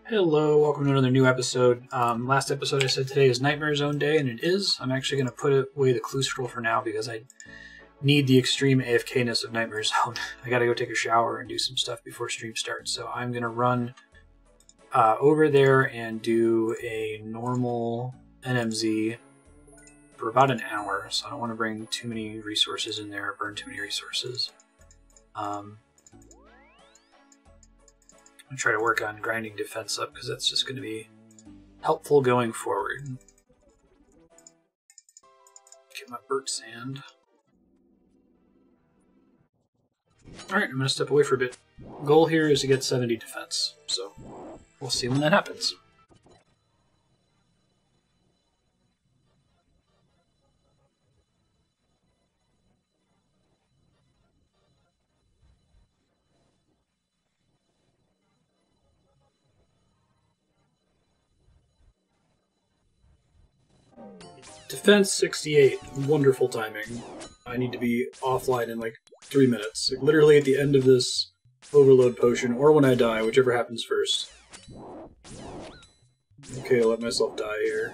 Hello, welcome to another new episode. Last episode I said today is Nightmare Zone Day, and it is. I'm actually going to put away the clue scroll for now because I need the extreme AFK-ness of Nightmare Zone. I got to go take a shower and do some stuff before stream starts, so I'm going to run over there and do a normal NMZ for about an hour, so I don't want to bring too many resources in there, burn too many resources. I'm try to work on grinding defense up because that's just going to be helpful going forward. Get my Burt Sand. Alright, I'm going to step away for a bit. Goal here is to get 70 defense, so we'll see when that happens. Defense 68. Wonderful timing. I need to be offline in like 3 minutes. Like literally at the end of this overload potion, or when I die, whichever happens first. Okay, I'll let myself die here.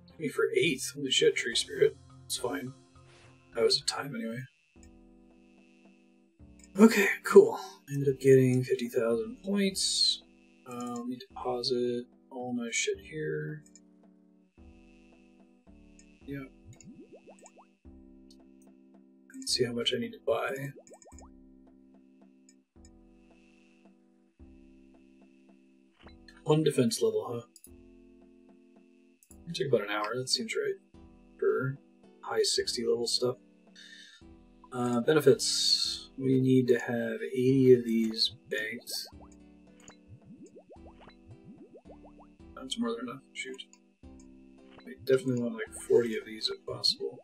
Took me for 8th. Holy shit, Tree Spirit. It's fine. That was a time anyway. Okay, cool. Ended up getting 50,000 points. Let me deposit all my shit here. Yeah. Let's see how much I need to buy. One defense level, huh? It took about an hour, that seems right. For high 60 level stuff. Benefits. We need to have 80 of these banked. That's more than enough. Shoot. I definitely want like 40 of these if possible.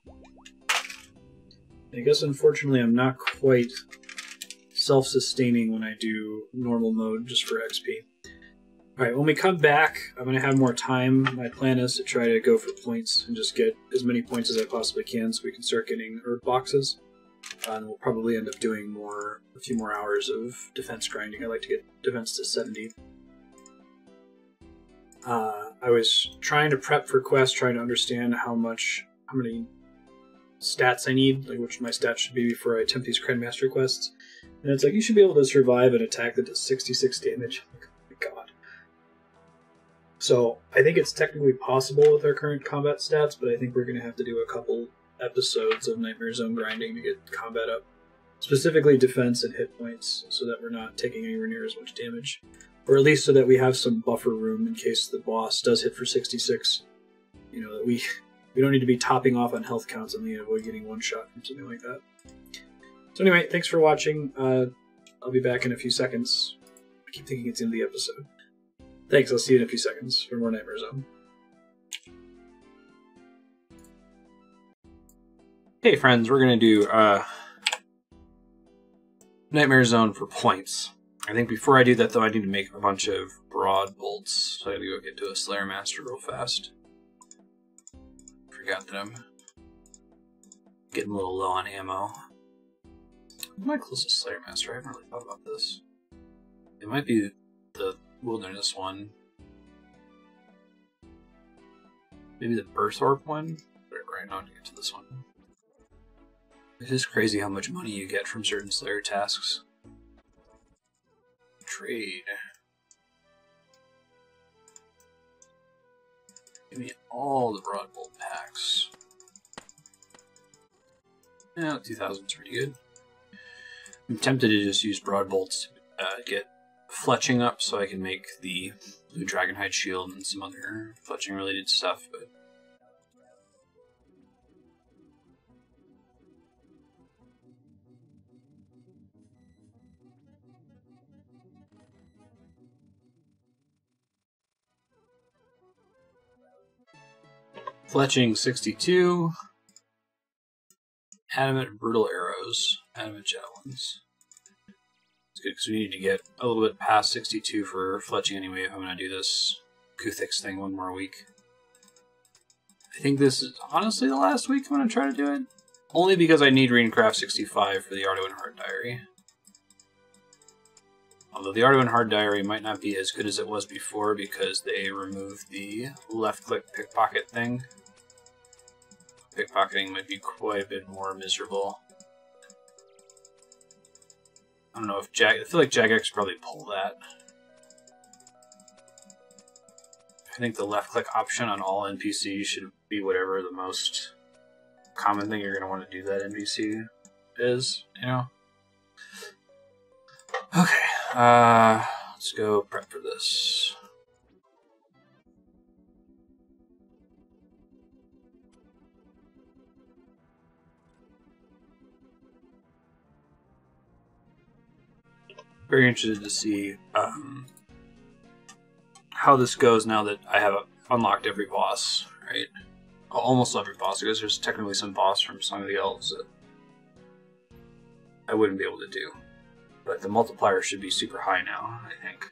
I guess unfortunately I'm not quite self-sustaining when I do normal mode just for XP. Alright, when we come back, I'm going to have more time. My plan is to try to go for points and just get as many points as I possibly can so we can start getting herb boxes. And we'll probably end up doing a few more hours of defense grinding. I like to get defense to 70. I was trying to prep for quests, trying to understand how many stats I need, like which my stats should be before I attempt these Cred Mastery quests. And it's like, you should be able to survive an attack that does 66 damage. Like, oh my god. So, I think it's technically possible with our current combat stats, but I think we're going to have to do a couple episodes of Nightmare Zone grinding to get combat up. Specifically defense and hit points, so that we're not taking anywhere near as much damage. Or at least so that we have some buffer room in case the boss does hit for 66. You know, that we don't need to be topping off on health counts and avoid getting one shot from something like that. So anyway, thanks for watching. I'll be back in a few seconds. I keep thinking it's the end of the episode. Thanks, I'll see you in a few seconds for more Nightmare Zone. Hey friends, we're going to do Nightmare Zone for points. I think before I do that, though, I need to make a bunch of broad bolts. So I gotta go get to a Slayer Master real fast. Forgot that I'm getting a little low on ammo. What's my closest Slayer Master? I haven't really thought about this. It might be the Wilderness one. Maybe the Birthorp one? Better grind on to get to this one. It is crazy how much money you get from certain Slayer tasks. Trade. Give me all the broad bolt packs. Yeah, 2,000's pretty good. I'm tempted to just use broad bolts to get fletching up so I can make the blue dragonhide shield and some other fletching related stuff, but fletching 62, adamant brutal arrows, adamant javelins. It's good because we need to get a little bit past 62 for fletching anyway if I'm going to do this Kuthix thing one more week. I think this is honestly the last week I'm going to try to do it. Only because I need Runecraft 65 for the Ardo and Heart Diary. Although the Arduin Hard Diary might not be as good as it was before because they removed the left-click pickpocket thing. Pickpocketing might be quite a bit more miserable. I don't know if I feel like Jagex probably pull that. I think the left-click option on all NPCs should be whatever the most common thing you're going to want to do that NPC is, you know? Okay, let's go prep for this. Very interested to see how this goes now that I have unlocked every boss, right? Almost every boss, because there's technically some boss from Song of the Elves that I wouldn't be able to do. But the multiplier should be super high now, I think.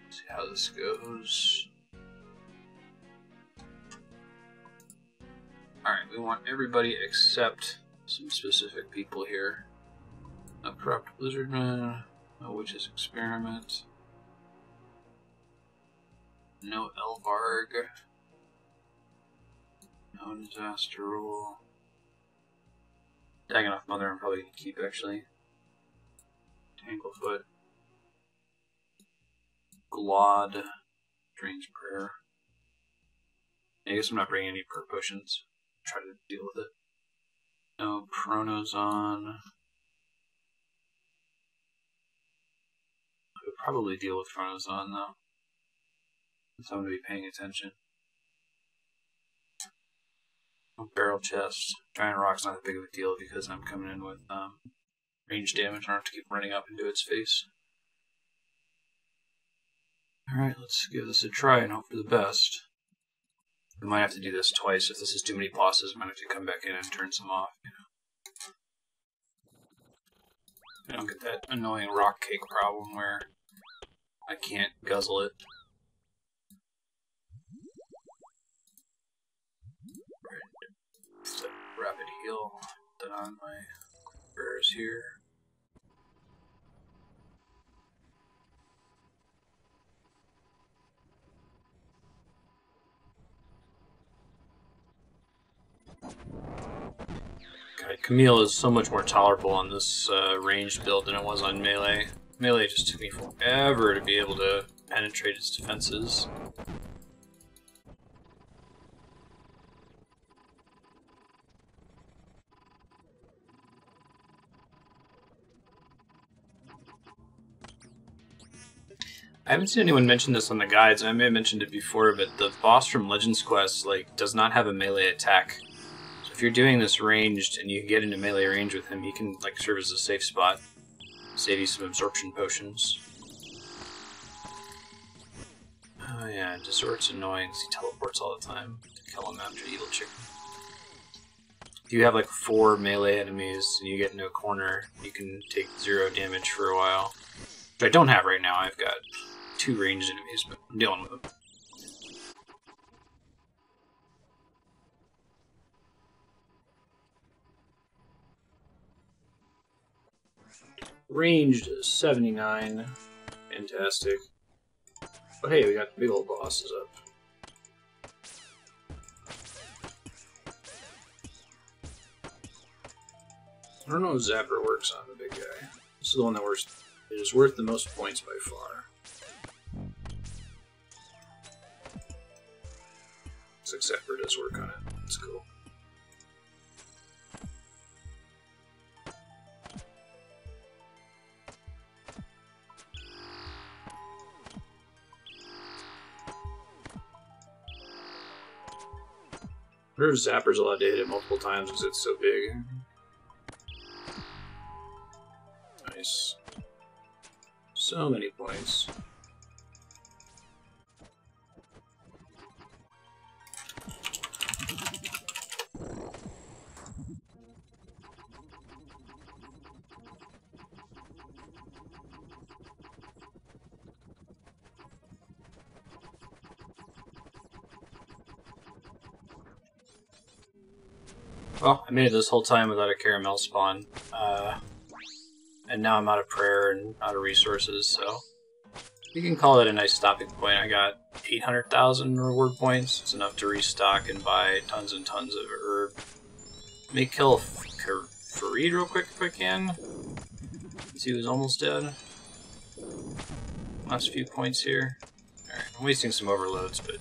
See how this goes. Alright, we want everybody except some specific people here. No corrupt lizardman, no witch's experiment, no Elvarg, no disaster rule. Dagging off Mother I'm probably going to keep actually. Tanglefoot. Glod. Drain's Prayer. I guess I'm not bringing any perk potions. Try to deal with it. No Pronozon. I would probably deal with Pronozon though. So I'm going to be paying attention. No Barrel Chest. Giant Rock's not that big of a deal because I'm coming in with range damage. I don't have to keep running up into its face. Alright, let's give this a try and hope for the best. We might have to do this twice. If this is too many bosses, I might have to come back in and turn some off, you know. I don't get that annoying rock cake problem where I can't guzzle it. Right. So, rapid heal. Put on my prayers here. God, Camille is so much more tolerable on this ranged build than it was on Melee. Melee just took me forever to be able to penetrate its defenses. I haven't seen anyone mention this on the guides, and I may have mentioned it before, but the boss from Legends Quest does not have a melee attack. So if you're doing this ranged and you get into melee range with him, he can serve as a safe spot. Save you some absorption potions. Oh yeah, Disord's annoying because he teleports all the time to kill him after Evil Chicken. If you have 4 melee enemies and you get into a corner, you can take 0 damage for a while. Which I don't have right now. I've got 2 ranged enemies, but I'm dealing with them. Ranged 79. Fantastic. But hey, we got the big old bosses up. I don't know if Zapper works on the big guy. This is the one that works. It is worth the most points by far. Looks like Zapper does work on it. That's cool. I wonder if Zapper's allowed to hit it multiple times because it's so big. Nice. So many points. Well, I made it this whole time without a caramel spawn. And now I'm out of prayer and out of resources, so you can call it a nice stopping point. I got 800,000 reward points. It's enough to restock and buy tons and tons of herb. May kill Farid real quick if I can. See who's almost dead. Last few points here. Alright, I'm wasting some overloads, but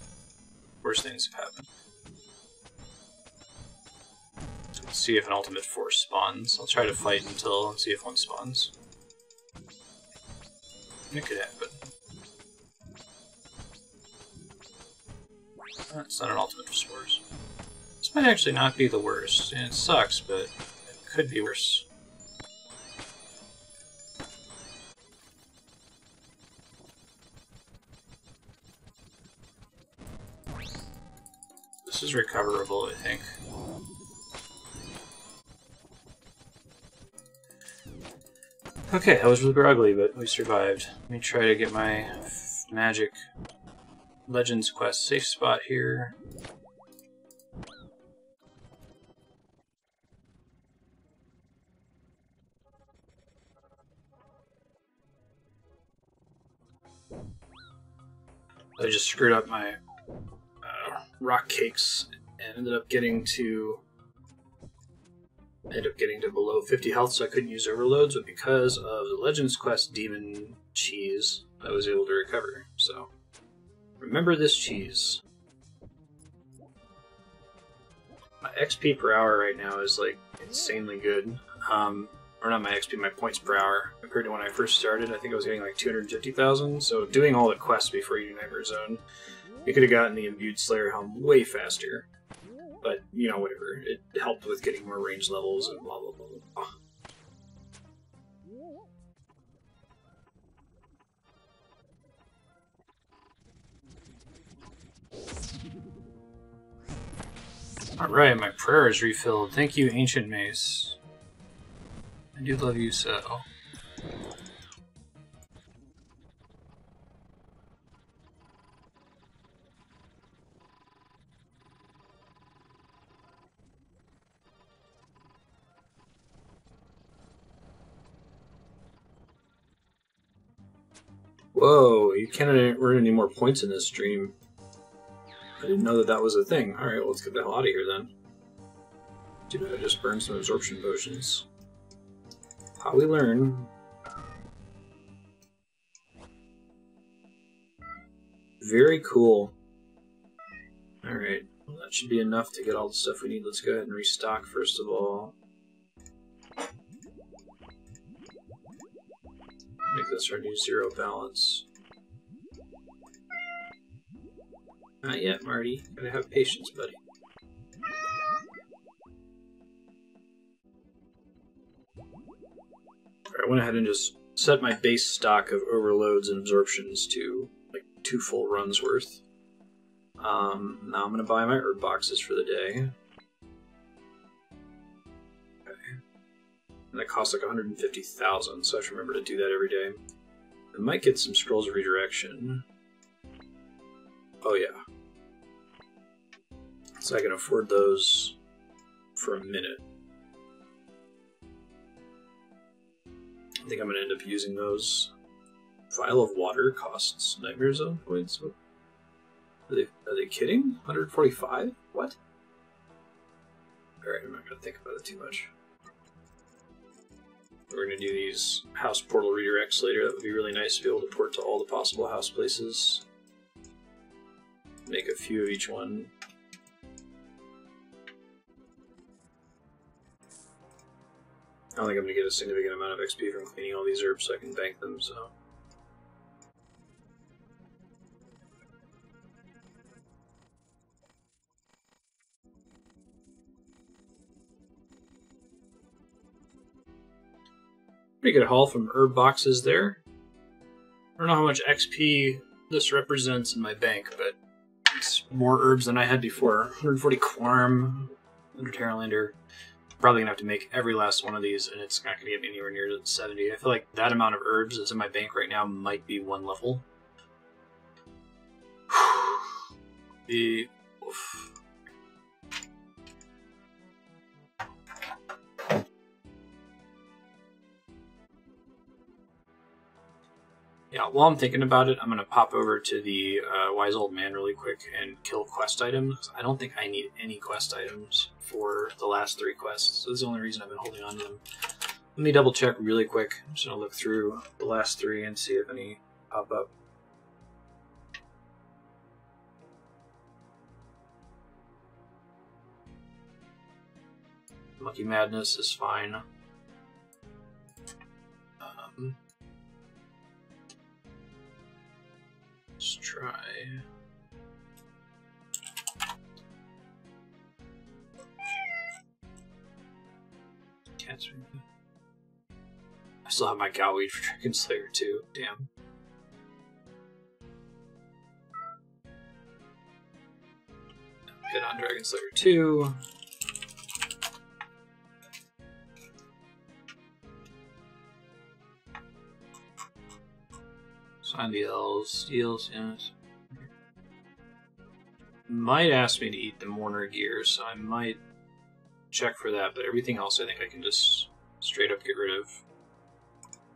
worse things have happened. Let's see if an ultimate force spawns. I'll try to fight until and see if one spawns. It could happen. It's not an ultimate force. This might actually not be the worst, and it sucks, but it could be worse. This is recoverable, I think. Okay, that was really ugly, but we survived. Let me try to get my magic Legends quest safe spot here. I just screwed up my rock cakes and ended up getting to below 50 health, so I couldn't use overloads, but because of the Legends quest demon cheese, I was able to recover. So remember this cheese. My XP per hour right now is like insanely good. Or not my XP, my points per hour. Compared to when I first started, I think I was getting like 250,000. So doing all the quests before you do Nightmare Zone, you could have gotten the Imbued Slayer Helm way faster. But, you know, whatever. It helped with getting more range levels and blah blah blah blah. Alright, my prayer is refilled. Thank you, Ancient Mace. I do love you so. Whoa, you can't earn any more points in this stream. I didn't know that that was a thing. Alright, well, let's get the hell out of here then. Dude, I just burned some absorption potions. How we learn. Very cool. Alright, well, that should be enough to get all the stuff we need. Let's go ahead and restock first of all. Make this our new zero balance. Not yet, Marty. Gotta have patience, buddy. I went ahead and just set my base stock of overloads and absorptions to like 2 full runs worth. Now I'm gonna buy my herb boxes for the day. Okay. And that costs like 150,000, so I have to remember to do that every day. I might get some scrolls of redirection. Oh yeah. So I can afford those for a minute. I think I'm going to end up using those. Vial of water costs Nightmare Zone points? Are they kidding? 145? What? Alright, I'm not going to think about it too much. We're going to do these house portal redirects later. That would be really nice to be able to port to all the possible house places. Make a few of each one. I don't think I'm going to get a significant amount of XP from cleaning all these herbs, so I can bank them, so... Pretty good haul from herb boxes there. I don't know how much XP this represents in my bank, but it's more herbs than I had before. 140 Quarm, 100 Terralander. Probably gonna have to make every last one of these, and it's not gonna get me anywhere near 70. I feel like that amount of herbs that's in my bank right now might be 1 level. Oof. while I'm thinking about it, I'm going to pop over to the Wise Old Man really quick and kill quest items. I don't think I need any quest items for the last 3 quests, so this is the only reason I've been holding on to them. Let me double check really quick. I'm just going to look through the last 3 and see if any pop up. Lucky Madness is fine. Let's try. Cancer. I still have my Galweed for Dragon Slayer too. Damn. Get on Dragon Slayer 2. Sign the elves, steals, yes. Might ask me to eat the Mourner gear, so I might check for that, but everything else I think I can just straight up get rid of.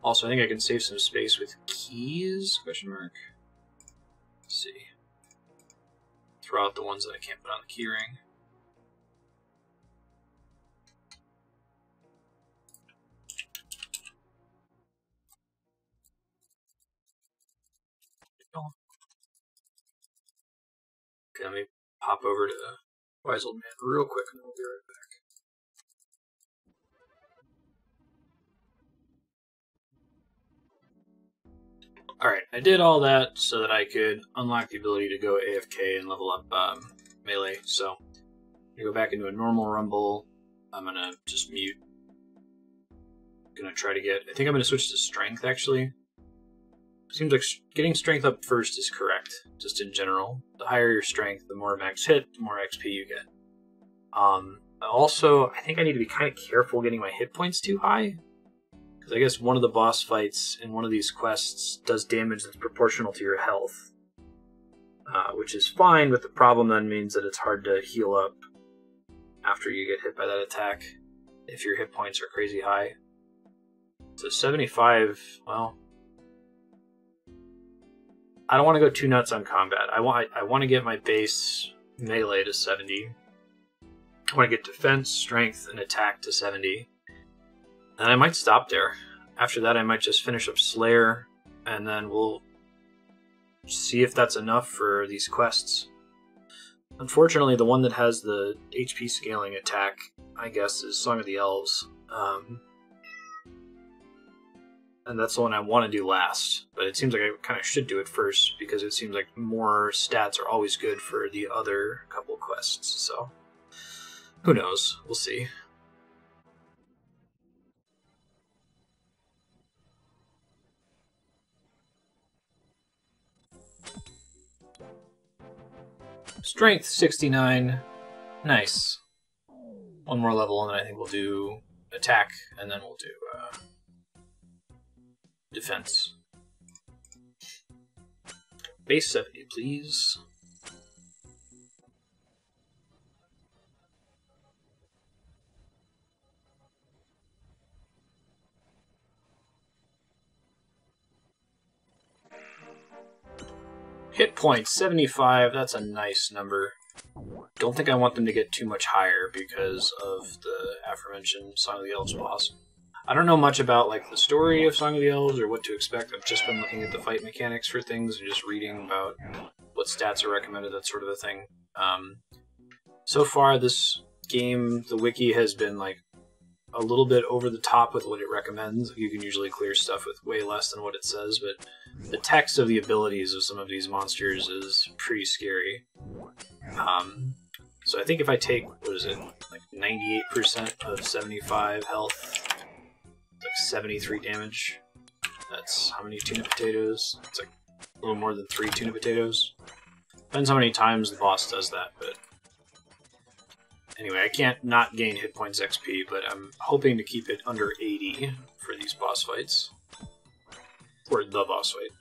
Also, I think I can save some space with keys, question mark. Let's see. Throw out the ones that I can't put on the keyring. Okay, let me pop over to Wise Old Man real quick and then we'll be right back. Alright, I did all that so that I could unlock the ability to go AFK and level up melee. So, I'm going to go back into a normal rumble. I'm going to just mute. I'm going to try to get... I think I'm going to switch to strength, actually. Seems like getting strength up first is correct, just in general. The higher your strength, the more max hit, the more XP you get. Also, I think I need to be kind of careful getting my hit points too high. Because I guess one of the boss fights in one of these quests does damage that's proportional to your health. Which is fine, but the problem then means that it's hard to heal up after you get hit by that attack if your hit points are crazy high. So 75, well... I don't want to go too nuts on combat. I want to get my base melee to 70. I want to get defense, strength, and attack to 70. And I might stop there. After that, I might just finish up Slayer, and then we'll see if that's enough for these quests. Unfortunately, the one that has the HP scaling attack, I guess, is Song of the Elves. And that's the one I want to do last, but it seems like I kind of should do it first, because it seems like more stats are always good for the other couple quests, so who knows, we'll see. Strength 69, nice. One more level and then I think we'll do attack, and then we'll do defense. Base 70, please. Hit points, 75, that's a nice number. Don't think I want them to get too much higher because of the aforementioned Song of the Elves boss. I don't know much about like the story of Song of the Elves or what to expect. I've just been looking at the fight mechanics for things and just reading about what stats are recommended, that sort of a thing. So far, this game, the wiki has been like a little bit over the top with what it recommends. You can usually clear stuff with way less than what it says, but the text of the abilities of some of these monsters is pretty scary. So I think if I take, what is it, like 98% of 75 health, like 73 damage. That's how many tuna potatoes? It's like a little more than 3 tuna potatoes. Depends how many times the boss does that, but... Anyway, I can't not gain hit points XP, but I'm hoping to keep it under 80 for these boss fights. Or the boss fight.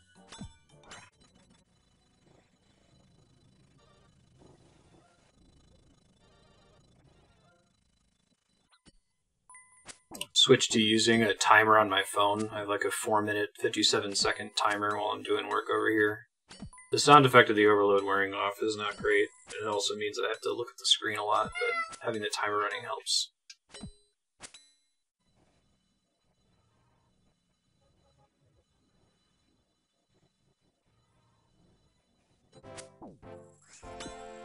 switch to using a timer on my phone. I have like a 4-minute, 57-second timer while I'm doing work over here. The sound effect of the overload wearing off is not great. It also means that I have to look at the screen a lot, but having the timer running helps.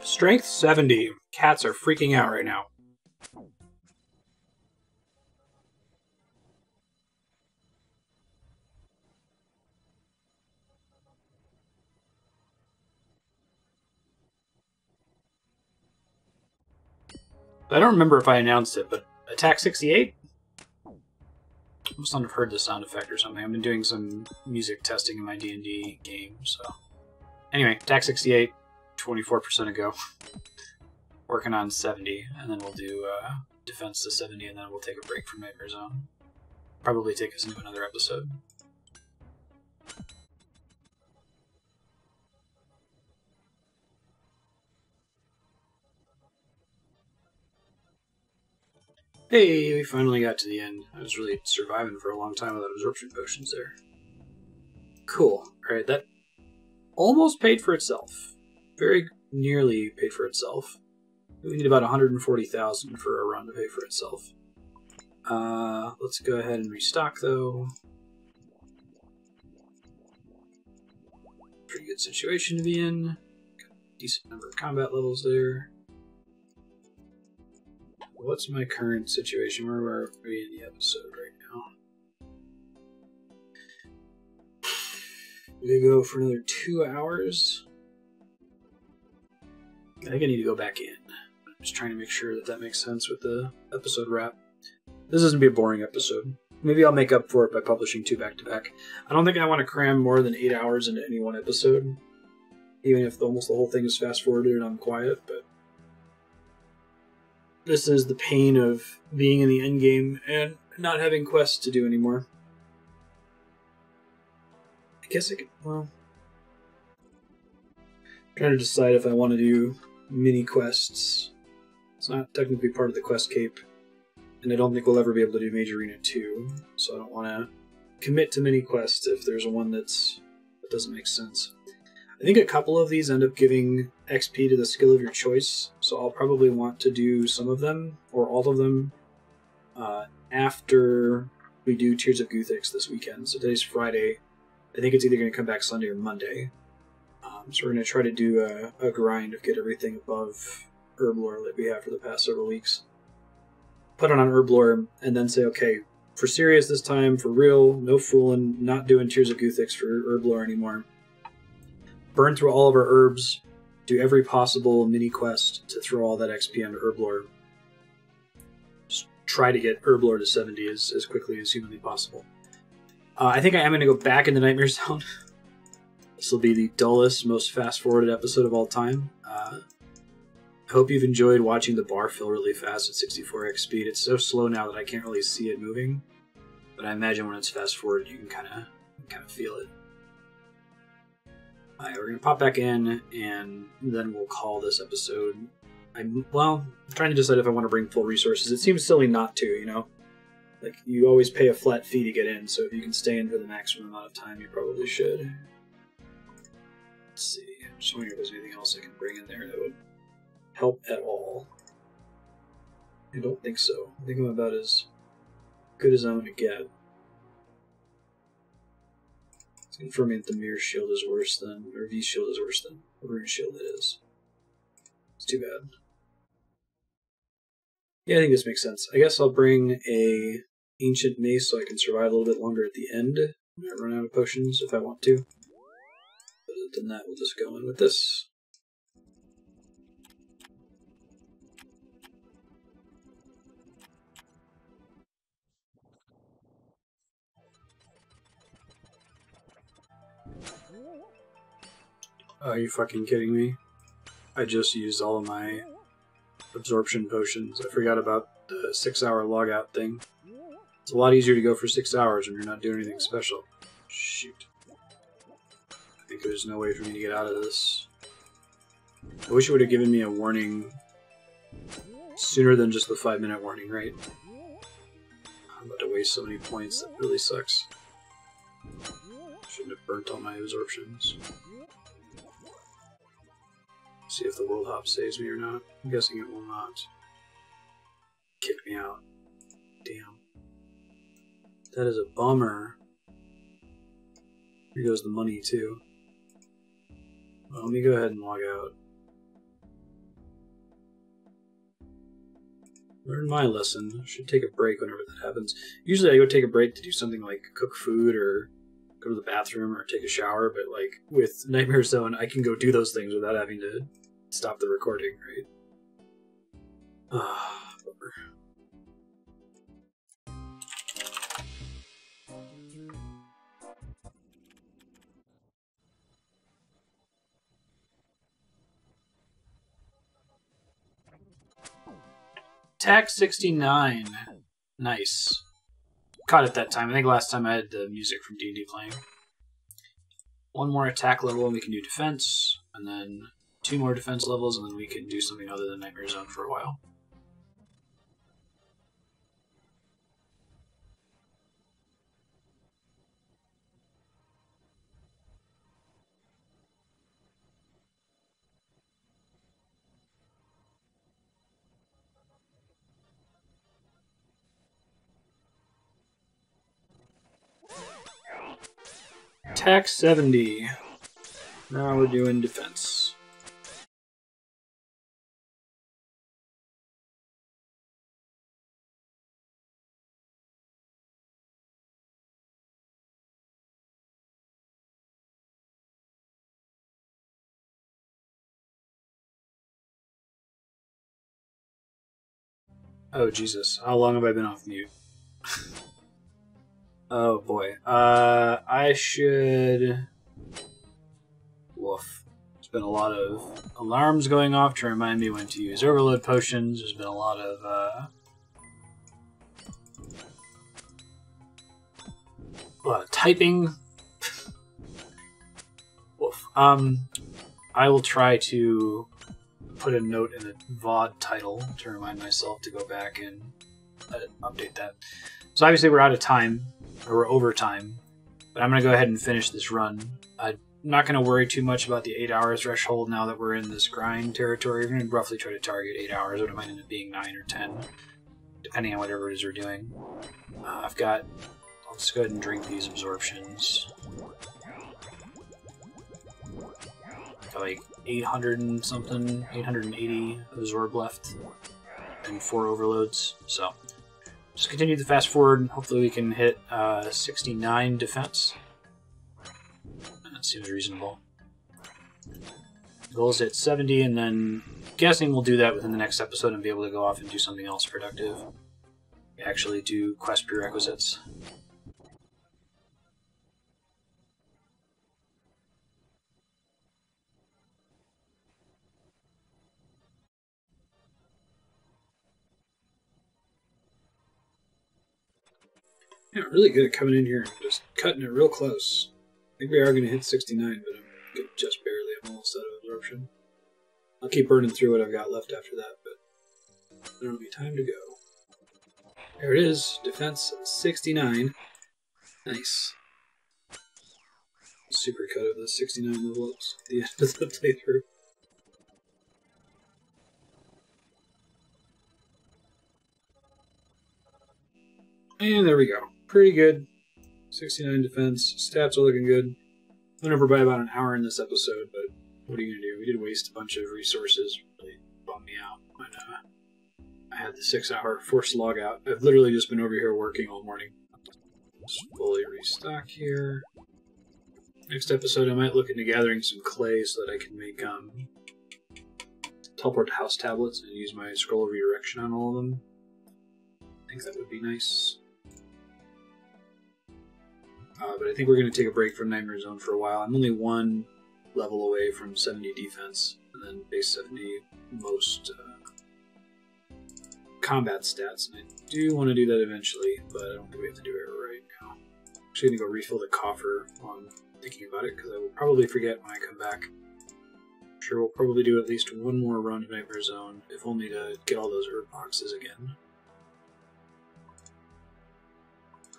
Strength 70. Cats are freaking out right now. I don't remember if I announced it, but Attack 68? I must not have heard the sound effect or something. I've been doing some music testing in my D&D game, so... Anyway, Attack 68, 24% ago. Working on 70, and then we'll do Defense to 70, and then we'll take a break from Nightmare Zone. Probably take us into another episode. Hey, we finally got to the end. I was really surviving for a long time without absorption potions there. Cool. Alright, that almost paid for itself. Very nearly paid for itself. We need about 140,000 for a run to pay for itself. Let's go ahead and restock, though. Pretty good situation to be in. Got a decent number of combat levels there. What's my current situation? Where are we in the episode right now? We go for another 2 hours. I think I need to go back in. I'm just trying to make sure that that makes sense with the episode wrap. This isn't be a boring episode. Maybe I'll make up for it by publishing 2 back-to-back. I don't think I want to cram more than 8 hours into any one episode, even if almost the whole thing is fast-forwarded and I'm quiet, but this is the pain of being in the endgame and not having quests to do anymore. I guess I could, well... I'm trying to decide if I want to do mini-quests. It's not technically part of the quest cape, and I don't think we'll ever be able to do Major Arena 2, so I don't want to commit to mini-quests if there's one that doesn't make sense. I think a couple of these end up giving XP to the skill of your choice, so I'll probably want to do some of them, or all of them, after we do Tears of Guthix this weekend. So today's Friday. I think it's either going to come back Sunday or Monday. So we're going to try to do a grind of get everything above Herblore like we have for the past several weeks. Put it on Herblore, and then say, okay, for serious this time, for real, no fooling, not doing Tears of Guthix for Herblore anymore. Burn through all of our herbs, do every possible mini-quest to throw all that XP onto Herblore. Just try to get Herblore to 70 as quickly as humanly possible. I think I am going to go back into Nightmare Zone. This will be the dullest, most fast-forwarded episode of all time. I hope you've enjoyed watching the bar fill really fast at 64x speed. It's so slow now that I can't really see it moving, but I imagine when it's fast-forwarded you can kind of feel it. Alright, we're going to pop back in, and then we'll call this episode. I'm trying to decide if I want to bring full resources. It seems silly not to, you know? Like, you always pay a flat fee to get in, so if you can stay in for the maximum amount of time, you probably should. Let's see. I'm just wondering if there's anything else I can bring in there that would help at all. I don't think so. I think I'm about as good as I'm going to get. It's confirming that the Mirror Shield is worse than, or V Shield is worse than the Rune Shield it is. It's too bad. Yeah, I think this makes sense. I guess I'll bring a Ancient Mace so I can survive a little bit longer at the end when I run out of potions if I want to. But other than that, we'll just go in with this. Are you fucking kidding me? I just used all of my absorption potions. I forgot about the 6-hour logout thing. It's a lot easier to go for 6 hours when you're not doing anything special. Shoot. I think there's no way for me to get out of this. I wish it would have given me a warning sooner than just the 5-minute warning, right? I'm about to waste so many points. That really sucks. Shouldn't have burnt all my absorptions. See if the world hop saves me or not. I'm guessing it will not. Kick me out. Damn. That is a bummer. Here goes the money too. Well, let me go ahead and log out. Learn my lesson. I should take a break whenever that happens. Usually I go take a break to do something like cook food or go to the bathroom or take a shower, but like with Nightmare Zone, I can go do those things without having to stop the recording, right? Ah, bummer. Attack 69. Nice. Caught it that time. I think last time I had the music from D&D playing. One more attack level and we can do defense, and then 2 more defense levels, and then we can do something other than Nightmare Zone for a while. Attack 70. Now we're doing defense. Oh Jesus, how long have I been off mute? Oh boy. I should... Woof. There's been a lot of alarms going off to remind me when to use overload potions. There's been a lot of typing. Woof. I will try to put a note in the VOD title to remind myself to go back and update that. So obviously we're out of time, or we're over time, but I'm going to go ahead and finish this run. I'm not going to worry too much about the 8-hour threshold now that we're in this grind territory. We're going to roughly try to target 8 hours, but it might end up being 9 or 10, depending on whatever it is we're doing. I'll just go ahead and drink these absorptions. Got like 800 and something, 880 absorb left, and 4 overloads, so... Just continue to fast forward, and hopefully we can hit 69 defense. That seems reasonable. The goal is to hit 70, and then guessing we'll do that within the next episode and be able to go off and do something else productive. Actually do quest prerequisites. Yeah, really good at coming in here and just cutting it real close. I think we are going to hit 69, but I'm just barely. I'm almost out of absorption. I'll keep burning through what I've got left after that, but there'll be time to go. There it is. Defense 69. Nice. Super cut of the 69 level ups at the end of the playthrough. And there we go. Pretty good. 69 defense. Stats are looking good. Went over by about an hour in this episode, but what are you going to do? We did waste a bunch of resources. Really bummed me out when I had the 6-hour forced log out. I've literally just been over here working all morning. Just fully restock here. Next episode I might look into gathering some clay so that I can make teleport to house tablets and use my scroll of redirection on all of them. I think that would be nice. But I think we're going to take a break from Nightmare Zone for a while. I'm only 1 level away from 70 defense, and then base 70 most combat stats. And I do want to do that eventually, but I don't think we have to do it right now. I'm actually going to go refill the coffer while I'm thinking about it, because I will probably forget when I come back. I'm sure we'll probably do at least 1 more run of Nightmare Zone, if only to get all those herb boxes again.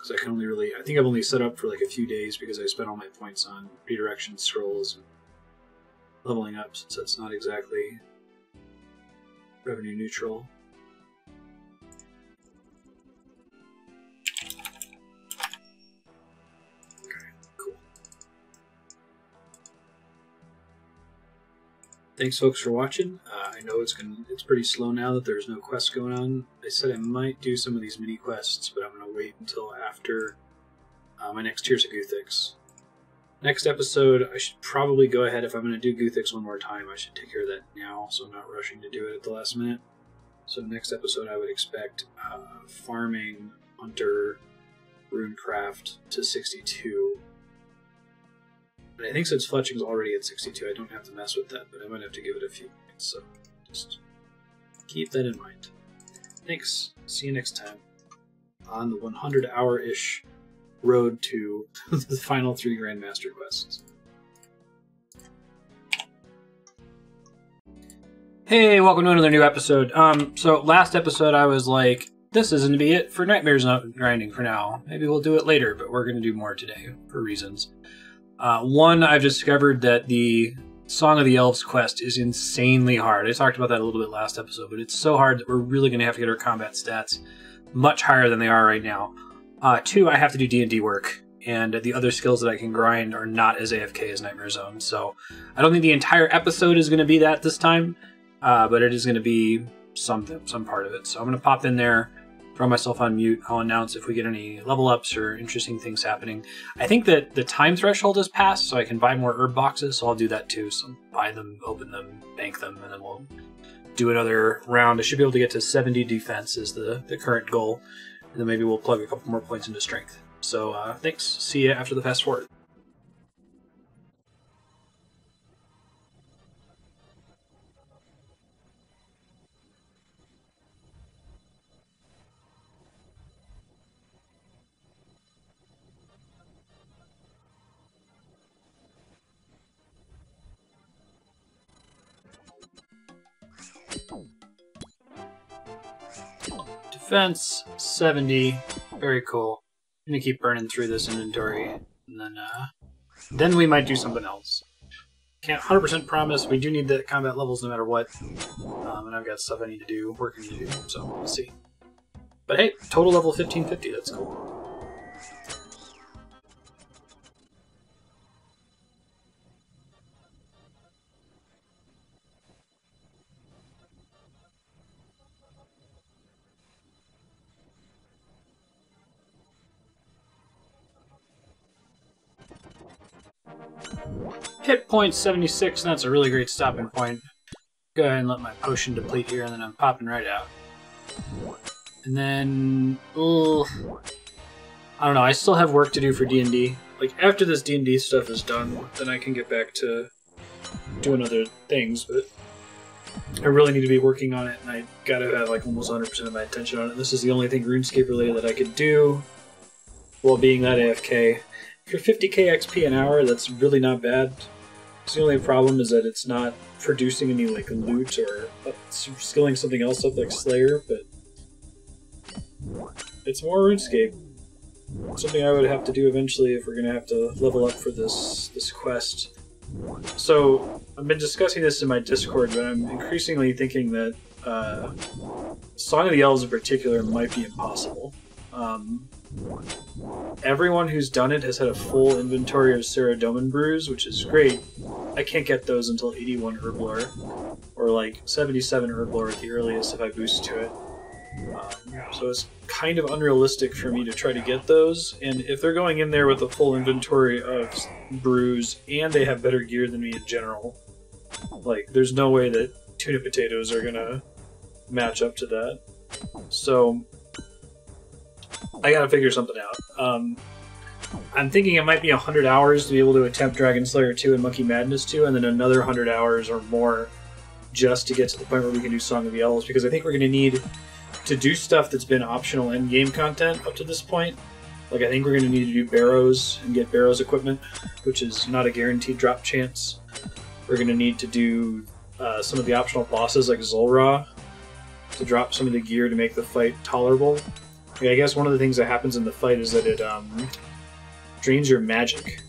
because I can only really, I think I've only set up for like a few days because I spent all my points on redirection scrolls and leveling up, since that's not exactly revenue neutral. Thanks, folks, for watching. I know it's pretty slow now that there's no quests going on. I said I might do some of these mini quests, but I'm going to wait until after my next Tears of Guthix. Next episode, I should probably go ahead, if I'm going to do Guthix one more time, I should take care of that now, so I'm not rushing to do it at the last minute. So next episode, I would expect farming Hunter Runecraft to 62. And I think since Fletching's already at 62, I don't have to mess with that, but I might have to give it a few points, so just keep that in mind. Thanks. See you next time on the 100-hour-ish road to the final 3 Grandmaster quests. Hey, welcome to another new episode. So last episode I was like, this isn't to be it for Nightmares grinding for now. Maybe we'll do it later, but we're going to do more today for reasons. One, I've discovered that the Song of the Elves quest is insanely hard. I talked about that a little bit last episode, but it's so hard that we're really going to have to get our combat stats much higher than they are right now. Two, I have to do D&D work, and the other skills that I can grind are not as AFK as Nightmare Zone, so I don't think the entire episode is going to be that this time, but it is going to be some part of it. So I'm going to pop in there, throw myself on mute. I'll announce if we get any level ups or interesting things happening. I think that the time threshold has passed, so I can buy more herb boxes, so I'll do that too. So buy them, open them, bank them, and then we'll do another round. I should be able to get to 70 defense is the current goal, and then maybe we'll plug a couple more points into strength. So thanks. See you after the fast forward. Defense 70, very cool. I'm gonna keep burning through this inventory, and then we might do something else. Can't 100% promise. We do need the combat levels no matter what, and I've got stuff I need to do, work I need to do, so we'll see. But hey, total level 1550. That's cool. Hit point 76, and that's a really great stopping point. Go ahead and let my potion deplete here, and then I'm popping right out. And then, I don't know, I still have work to do for D&D. Like, after this D&D stuff is done, then I can get back to doing other things, but I really need to be working on it, and I gotta have like almost 100% of my attention on it. This is the only thing RuneScape related that I could do while being that AFK. For 50k XP an hour, that's really not bad. The only problem is that it's not producing any like loot or skilling something else up like Slayer, but it's more RuneScape. Something I would have to do eventually if we're gonna have to level up for this quest. So I've been discussing this in my Discord, but I'm increasingly thinking that Song of the Elves in particular might be impossible. Everyone who's done it has had a full inventory of Saradomin brews, which is great. I can't get those until 81 Herblore, or like 77 Herblore at the earliest if I boost to it. So it's kind of unrealistic for me to try to get those, and if they're going in there with a full inventory of brews and they have better gear than me in general, like there's no way that tuna potatoes are gonna match up to that. So I gotta figure something out. I'm thinking it might be 100 hours to be able to attempt Dragon Slayer 2 and Monkey Madness 2, and then another 100 hours or more just to get to the point where we can do Song of the Elves, because I think we're going to need to do stuff that's been optional end-game content up to this point. Like, I think we're going to need to do Barrows and get Barrows equipment, which is not a guaranteed drop chance. We're going to need to do some of the optional bosses like Zul'Ra to drop some of the gear to make the fight tolerable. I guess one of the things that happens in the fight is that it drains your magic.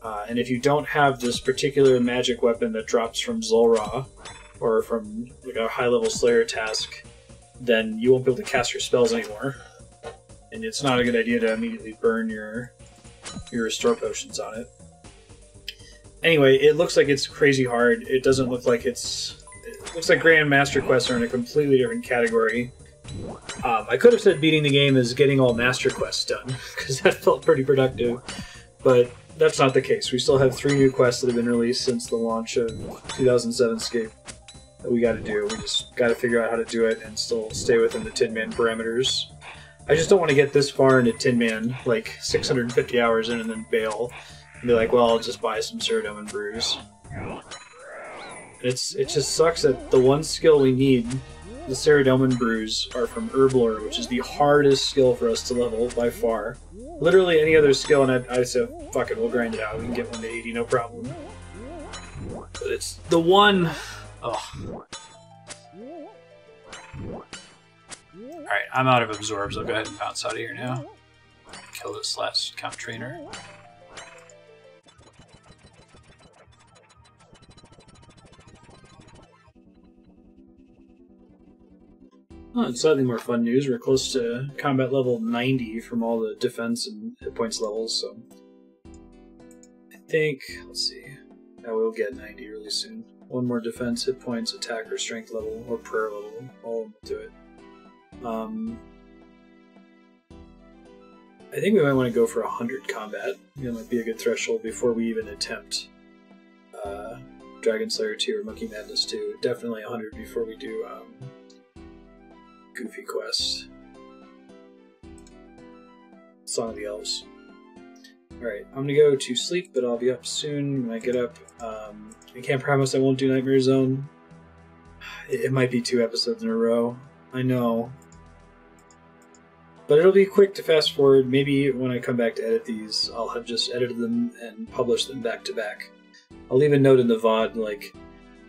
And if you don't have this particular magic weapon that drops from Zul'Ra, or from like a high-level Slayer task, then you won't be able to cast your spells anymore. And it's not a good idea to immediately burn your restore potions on it. Anyway, it looks like it's crazy hard. It doesn't look like it's... It looks like Grand Master quests are in a completely different category. I could have said beating the game is getting all Master quests done, because that felt pretty productive. But that's not the case. We still have 3 new quests that have been released since the launch of 2007scape that we gotta do. We just gotta figure out how to do it and still stay within the Tin Man parameters. I just don't want to get this far into Tin Man, like 650 hours in, and then bail and be like, well, I'll just buy some Ceradoman brews. It just sucks that the one skill we need, the Ceradoman brews, are from Herblore, which is the hardest skill for us to level by far. Literally any other skill, and I'd say, fuck it, we'll grind it out. We can get 1 to 80, no problem. But it's the one... Oh. Alright, I'm out of absorbs. I'll go ahead and bounce out of here now. Kill this last count trainer. Oh, and slightly more fun news. We're close to combat level 90 from all the defense and hit points levels, so... I think... Let's see. Yeah, we'll get 90 really soon. 1 more defense, hit points, attack, or strength level, or prayer level. All of them will do it. I think we might want to go for 100 combat. That might be a good threshold before we even attempt Dragon Slayer 2 or Monkey Madness 2. Definitely 100 before we do Goofy Quest. Song of the Elves. Alright, I'm gonna go to sleep, but I'll be up soon when I get up. I can't promise I won't do Nightmare Zone. It might be 2 episodes in a row. I know. But it'll be quick to fast forward. Maybe when I come back to edit these, I'll have just edited them and published them back to back. I'll leave a note in the VOD, like,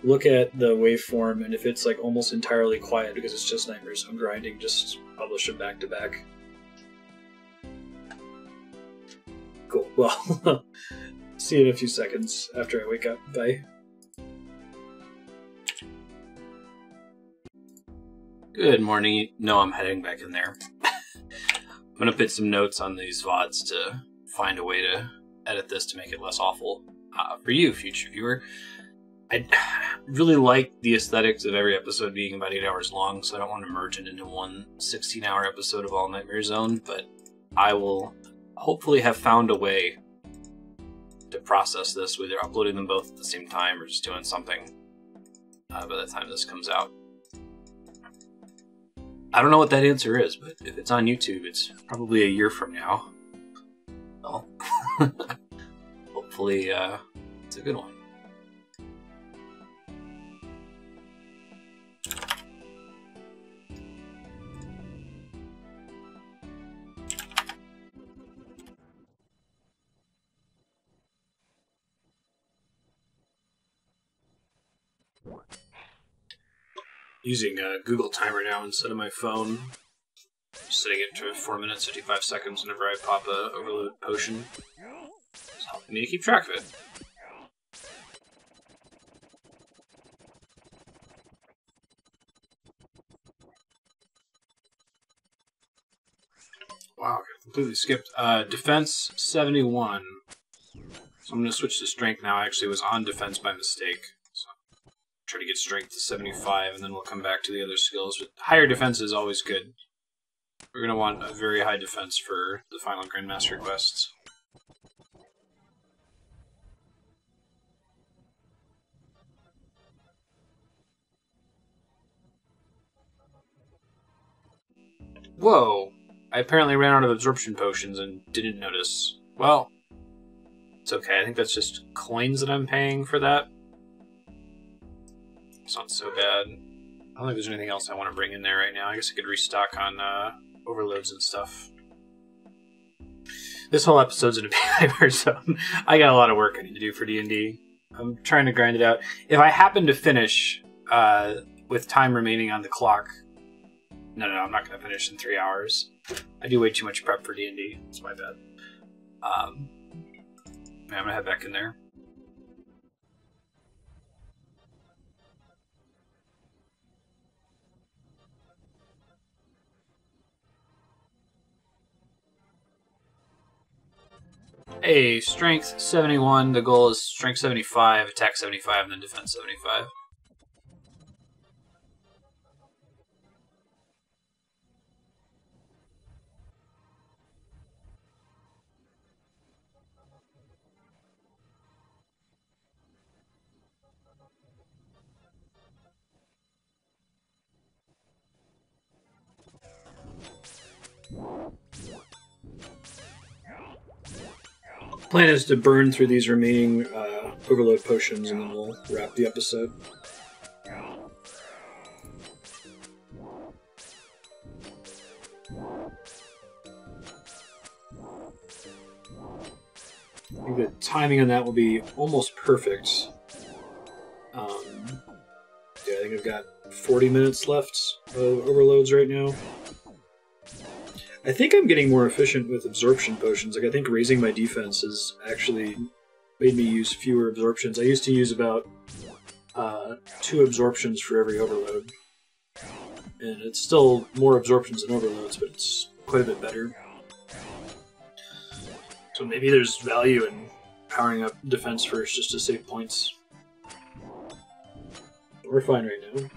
look at the waveform, and if it's like almost entirely quiet because it's just Nightmare Zone grinding, just publish them back to back. Cool. Well, see you in a few seconds after I wake up. Bye. Good morning. No, I'm heading back in there. I'm going to put some notes on these VODs to find a way to edit this to make it less awful. For you, future viewer, I really like the aesthetics of every episode being about 8 hours long, so I don't want to merge it into one 16-hour episode of All Nightmare Zone, but I will hopefully have found a way to process this, whether uploading them both at the same time or just doing something by the time this comes out. I don't know what that answer is, but if it's on YouTube, it's probably a year from now. Well, hopefully it's a good one. Using a Google timer now instead of my phone. Setting it to 4 minutes 55 seconds whenever I pop a overload potion. It's helping me to keep track of it. Wow, I completely skipped. Defense 71. So I'm going to switch to strength now. I actually was on defense by mistake. Try to get strength to 75, and then we'll come back to the other skills. But higher defense is always good. We're going to want a very high defense for the final Grandmaster quests. Whoa! I apparently ran out of absorption potions and didn't notice. Well, it's okay. I think that's just coins that I'm paying for that. It's not so bad. I don't think there's anything else I want to bring in there right now. I guess I could restock on overloads and stuff. This whole episode's in a big Nightmare Zone. I got a lot of work I need to do for D&D. I'm trying to grind it out. If I happen to finish with time remaining on the clock... No, I'm not going to finish in 3 hours. I do way too much prep for D&D. It's my bad. I'm gonna head back in there. Hey, strength 71. The goal is strength 75, attack 75, and then defense 75. Plan is to burn through these remaining overload potions and then we'll wrap the episode. I think the timing on that will be almost perfect. Yeah, I think I've got 40 minutes left of overloads right now. I think I'm getting more efficient with absorption potions. Like, I think raising my defense has actually made me use fewer absorptions. I used to use about 2 absorptions for every overload. And it's still more absorptions than overloads, but it's quite a bit better. So maybe there's value in powering up defense first just to save points. We're fine right now.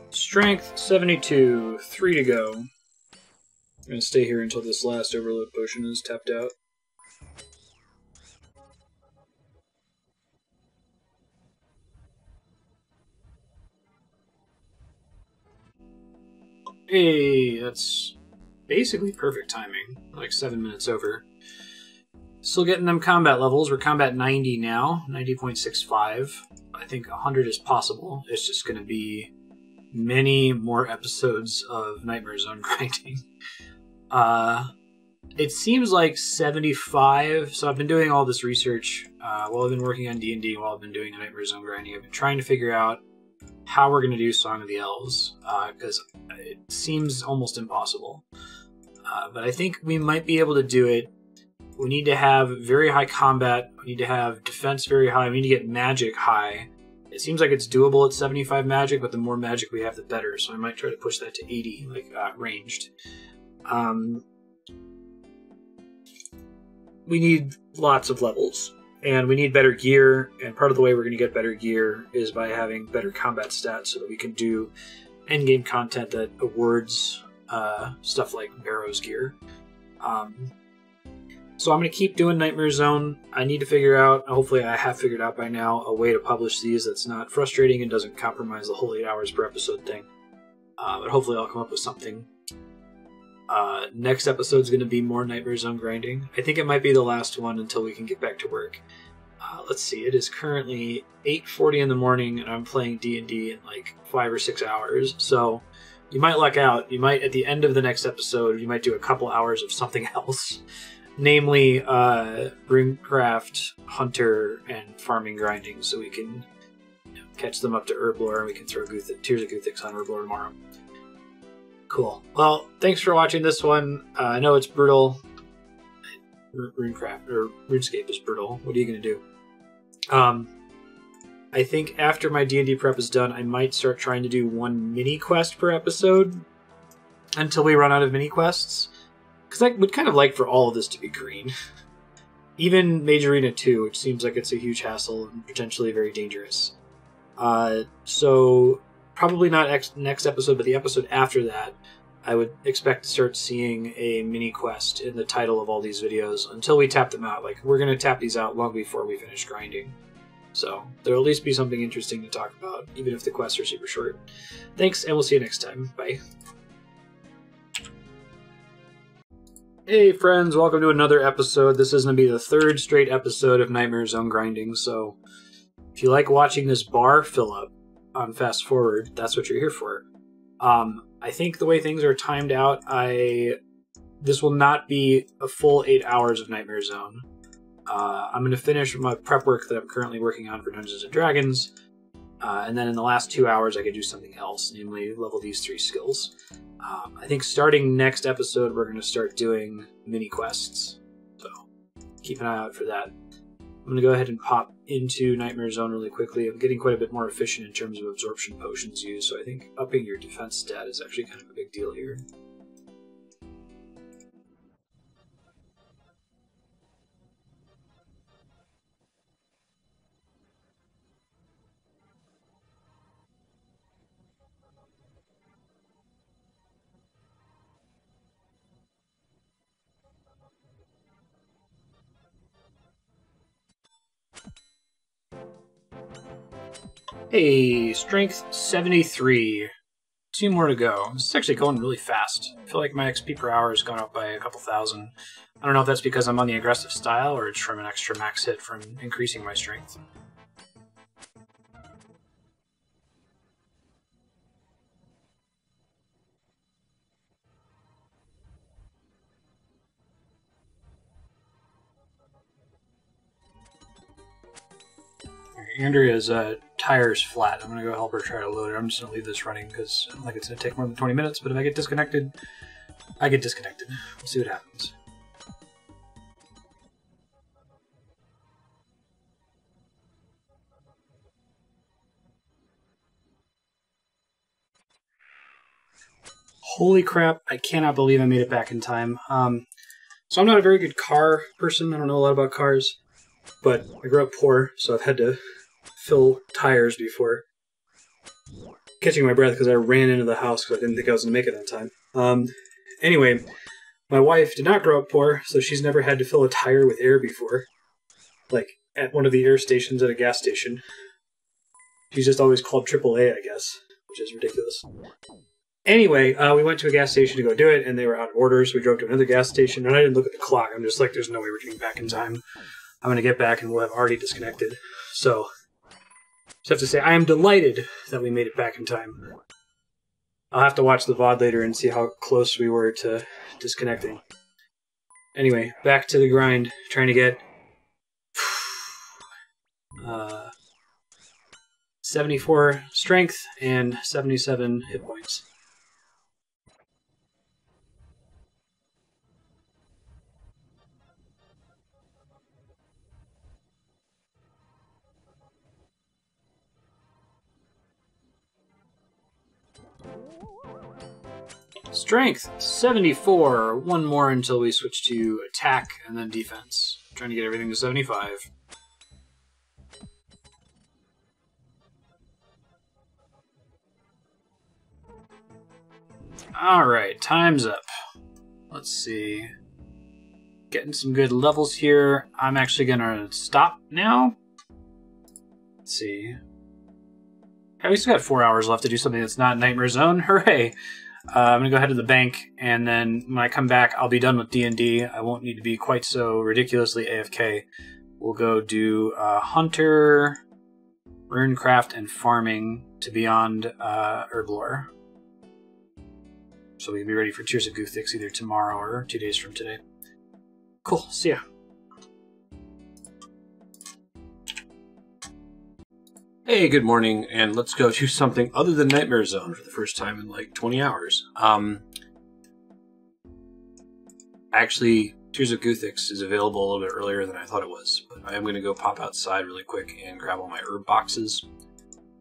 Strength 72, 3 to go. I'm going to stay here until this last overload potion is tapped out. Hey, that's basically perfect timing. Like 7 minutes over. Still getting them combat levels. We're combat 90 now, 90.65. I think 100 is possible. It's just going to be many more episodes of Nightmare Zone grinding. It seems like 75, so I've been doing all this research while I've been working on D&D, while I've been doing the Nightmare Zone grinding. I've been trying to figure out how we're going to do Song of the Elves, because it seems almost impossible. But I think we might be able to do it. We need to have very high combat, we need to have defense very high, we need to get magic high. It seems like it's doable at 75 magic, but the more magic we have, the better. So I might try to push that to 80, like ranged. We need lots of levels, and we need better gear. And part of the way we're going to get better gear is by having better combat stats, so that we can do endgame content that awards stuff like Barrow's gear. So I'm going to keep doing Nightmare Zone. I need to figure out, hopefully I have figured out by now, a way to publish these that's not frustrating and doesn't compromise the whole 8 hours per episode thing. But hopefully I'll come up with something. Next episode's going to be more Nightmare Zone grinding. I think it might be the last one until we can get back to work. Let's see, it is currently 8:40 in the morning and I'm playing D&D in like 5 or 6 hours. So you might luck out. You might, at the end of the next episode, you might do a couple hours of something else. Namely, Runecraft, Hunter, and Farming grinding, so we can catch them up to Herblore, and we can throw Tears of Guthix on Herblore tomorrow. Cool. Well, thanks for watching this one. I know it's brutal. RuneScape is brutal. What are you going to do? I think after my D&D prep is done, I might start trying to do 1 mini quest per episode until we run out of mini quests. Because I would kind of like for all of this to be green. Even Mage Arena 2, which seems like it's a huge hassle and potentially very dangerous. So probably not next episode, but the episode after that, I would expect to start seeing a mini quest in the title of all these videos until we tap them out. Like, we're going to tap these out long before we finish grinding. So there'll at least be something interesting to talk about, even if the quests are super short. Thanks, and we'll see you next time. Bye. Hey friends, welcome to another episode. This is going to be the 3rd straight episode of Nightmare Zone grinding, so If you like watching this bar fill up on fast forward, that's what you're here for. I think the way things are timed out, this will not be a full 8 hours of Nightmare Zone. I'm going to finish my prep work that I'm currently working on for Dungeons & Dragons, and then in the last 2 hours I could do something else, namely level these 3 skills. I think starting next episode we're going to start doing mini quests, so keep an eye out for that. I'm going to go ahead and pop into Nightmare Zone really quickly. I'm getting quite a bit more efficient in terms of absorption potions used, so I think upping your defense stat is actually kind of a big deal here. Hey, strength 73. 2 more to go. This is actually going really fast. I feel like my XP per hour has gone up by a couple thousand. I don't know if that's because I'm on the aggressive style or it's from an extra max hit from increasing my strength. Andrea's tire's flat. I'm going to go help her try to load it. I'm just going to leave this running because I don't think it's going to take more than 20 minutes, but if I get disconnected, I get disconnected. We'll see what happens. Holy crap, I cannot believe I made it back in time. So I'm not a very good car person. I don't know a lot about cars, but I grew up poor, so I've had to fill tires before. Catching my breath because I ran into the house because I didn't think I was going to make it on time. Anyway, my wife did not grow up poor, so she's never had to fill a tire with air before. Like, at one of the air stations at a gas station. She's just always called AAA, I guess, which is ridiculous. Anyway, we went to a gas station to go do it, and they were out of order, so we drove to another gas station, and I didn't look at the clock. I'm just like, there's no way we're getting back in time. I'm going to get back, and we'll have already disconnected. So, just have to say, I am delighted that we made it back in time. I'll have to watch the VOD later and see how close we were to disconnecting. Anyway, back to the grind, trying to get 74 strength and 77 hit points. Strength 74. One more until we switch to attack and then defense. Trying to get everything to 75. Alright, time's up. Let's see. Getting some good levels here. I'm actually gonna stop now. Let's see. Okay, we still got 4 hours left to do something that's not Nightmare Zone. Hooray! I'm gonna go ahead to the bank, and then when I come back, I'll be done with D&D. I won't need to be quite so ridiculously AFK. We'll go do Hunter, Runecraft, and Farming to Beyond Herblore. So we can be ready for Tears of Guthix either tomorrow or 2 days from today. Cool, see ya. Hey, good morning, and let's go do something other than Nightmare Zone for the first time in like 20 hours. Actually, Tears of Guthix is available a little bit earlier than I thought it was, but I am going to go pop outside really quick and grab all my herb boxes,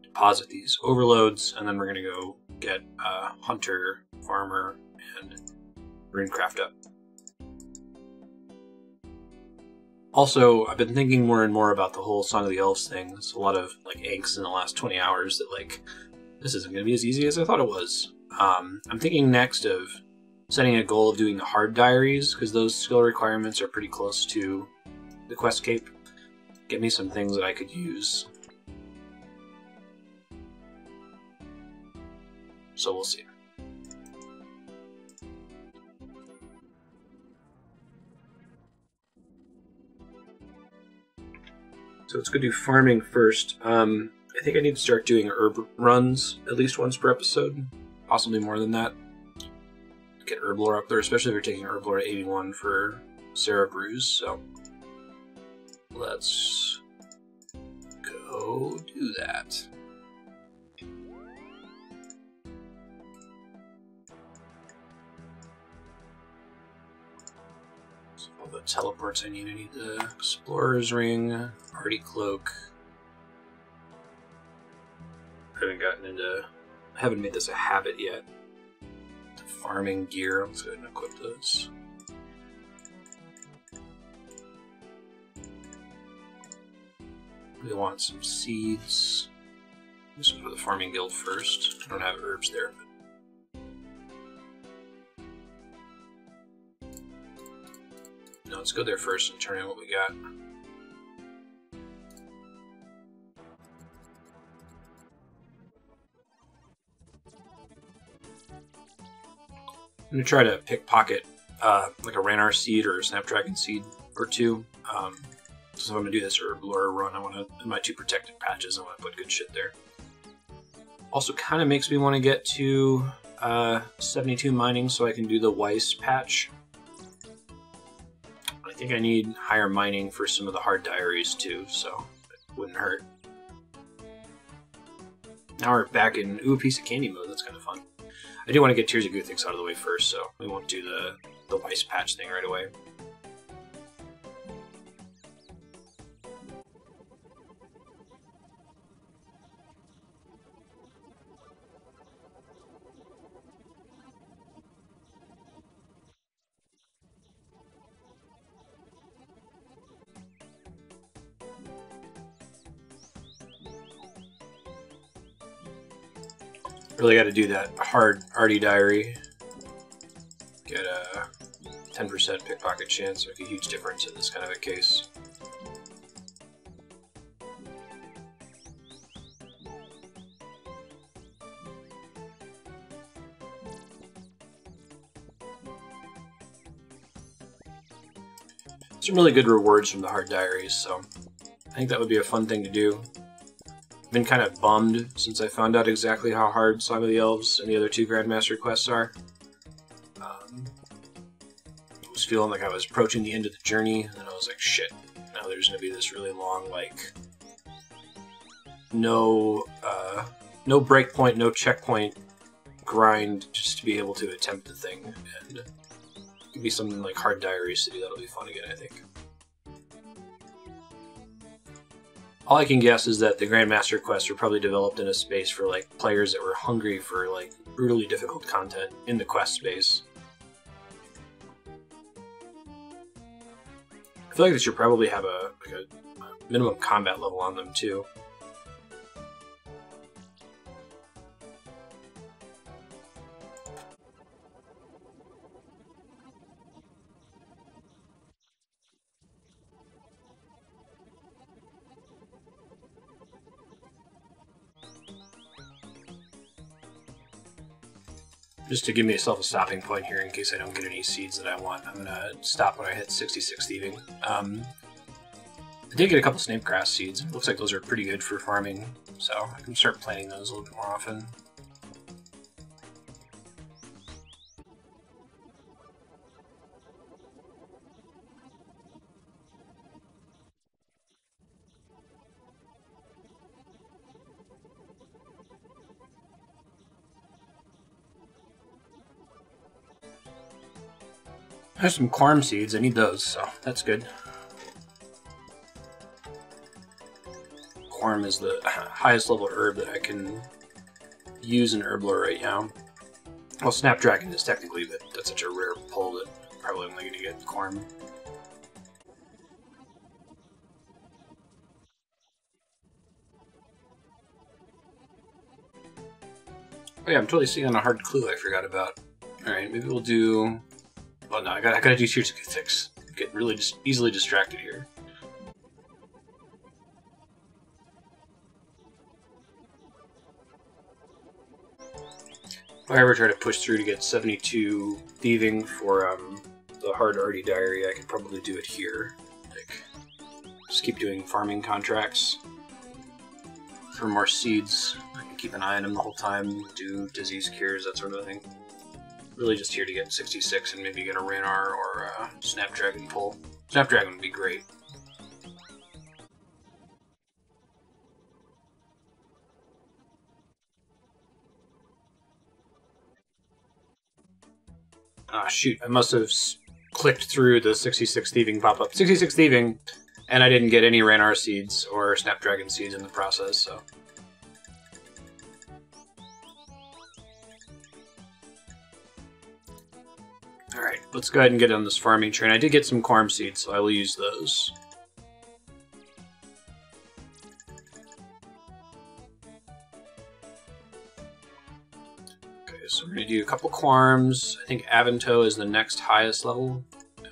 deposit these overloads, and then we're going to go get Hunter, Farmer, and Runecraft up. Also, I've been thinking more and more about the whole Song of the Elves thing. There's a lot of like angst in the last 20 hours that like, this isn't going to be as easy as I thought it was. I'm thinking next of setting a goal of doing the hard diaries, because those skill requirements are pretty close to the quest cape. Get me some things that I could use. So we'll see. So let's go do farming first. I think I need to start doing herb runs at least once per episode, possibly more than that. Get herb lore up there, especially if you're taking herb lore at 81 for Sarah Brews. So let's go do that. So all the teleports I need the Explorer's Ring, Hardy Cloak. I haven't made this a habit yet. The farming gear, let's go ahead and equip those. We want some seeds. This is for the farming guild first. I don't have herbs there. No, let's go there first and turn in what we got. I'm going to try to pickpocket like a Ranar seed or a Snapdragon seed or two. So I'm going to do this herb lore run. I want to, in my 2 protected patches, I want to put good shit there. Also kind of makes me want to get to 72 mining so I can do the Weiss patch. I think I need higher mining for some of the hard diaries too, so it wouldn't hurt. Now we're back in a piece of candy mode. That's kind of fun. I do want to get Tears of Guthix out of the way first, so we won't do the Weiss patch thing right away. Really got to do that hard arty diary. Get a 10% pickpocket chance, make a huge difference in this kind of a case. Some really good rewards from the hard diaries, so I think that would be a fun thing to do. Been kind of bummed since I found out exactly how hard Song of the Elves and the other 2 Grandmaster quests are. I was feeling like I was approaching the end of the journey, and then I was like, shit, now there's going to be this really long, like, no breakpoint, no checkpoint grind just to be able to attempt the thing, and it'd be something like hard diaries to do. That'll be fun again, I think. All I can guess is that the Grandmaster quests were probably developed in a space for like players that were hungry for like brutally difficult content in the quest space. I feel like they should probably have a minimum combat level on them too. Just to give myself a stopping point here in case I don't get any seeds that I want, I'm going to stop when I hit 66 thieving. I did get a couple snapegrass seeds. It looks like those are pretty good for farming, so I can start planting those a little bit more often. There's some quorum seeds, I need those, so that's good. Quorum is the highest level herb that I can use in herb lore right now. Well, Snapdragon is technically, but that's such a rare pull that I'm probably only going to get quorum. Oh yeah, I'm totally seeing on a hard clue I forgot about. Alright, maybe we'll do... Well, no, I gotta do Tears of Guthix. Get really easily distracted here. If I ever try to push through to get 72 thieving for the hard arty diary, I could probably do it here. Like Just keep doing farming contracts for more seeds. I can keep an eye on them the whole time, do disease cures, that sort of thing. Really just here to get 66 and maybe get a Ranar or a Snapdragon pull. Snapdragon would be great. Ah, shoot, I must have clicked through the 66 thieving pop-up. 66 thieving, and I didn't get any Ranar seeds or Snapdragon seeds in the process, so... Alright, let's go ahead and get on this farming train. I did get some Corm seeds, so I will use those. Okay, so we're going to do a couple Quarms. I think Avanto is the next highest level. Yeah.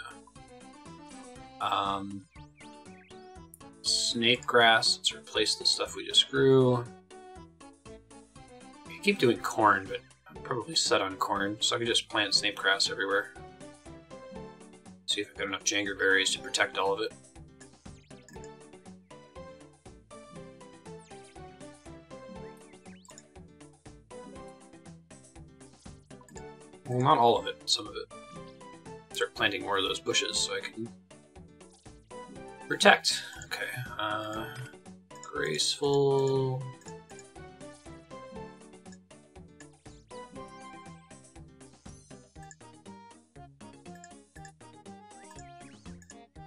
Snake grass, let's replace the stuff we just grew. I keep doing corn, but I'm probably set on corn, so I can just plant snake grass everywhere. See if I've got enough jangerberries to protect all of it. Well, not all of it, some of it. Start planting more of those bushes so I can protect. Okay, graceful.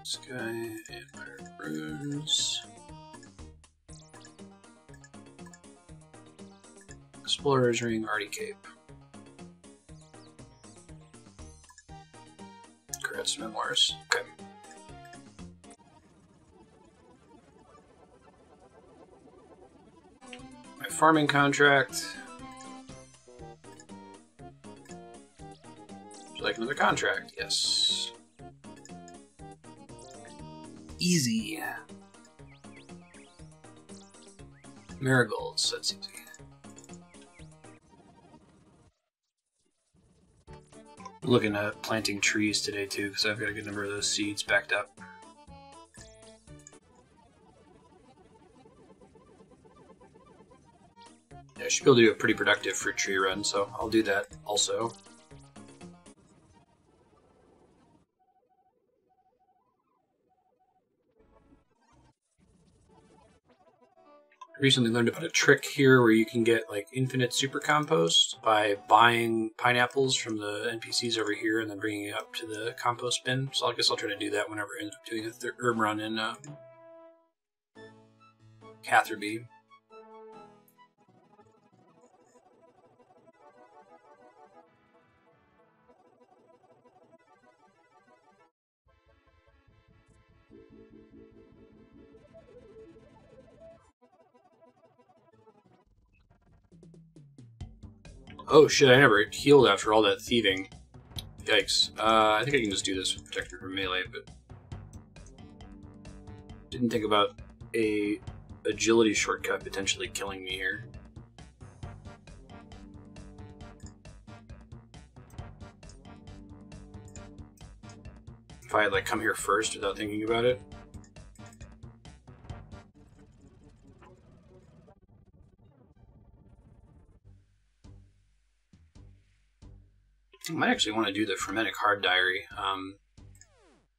Sky, Empire Runes. Explorer's Ring, Artie Cape. Kratz Memoirs. Okay. My farming contract. Would you like another contract? Yes. Easy. Marigolds, that's easy. I'm looking at planting trees today too, because I've got a good number of those seeds backed up. Yeah, I should be able to do a pretty productive fruit tree run, so I'll do that also. I recently learned about a trick here where you can get like infinite super compost by buying pineapples from the NPCs over here and then bringing it up to the compost bin. So I guess I'll try to do that whenever I end up doing a herb run in Catherby. Oh shit, I never healed after all that thieving. Yikes. I think I can just do this with Protector from melee, but... Didn't think about a agility shortcut potentially killing me here. If I had like come here first without thinking about it. I might actually want to do the Frenetic Hard Diary.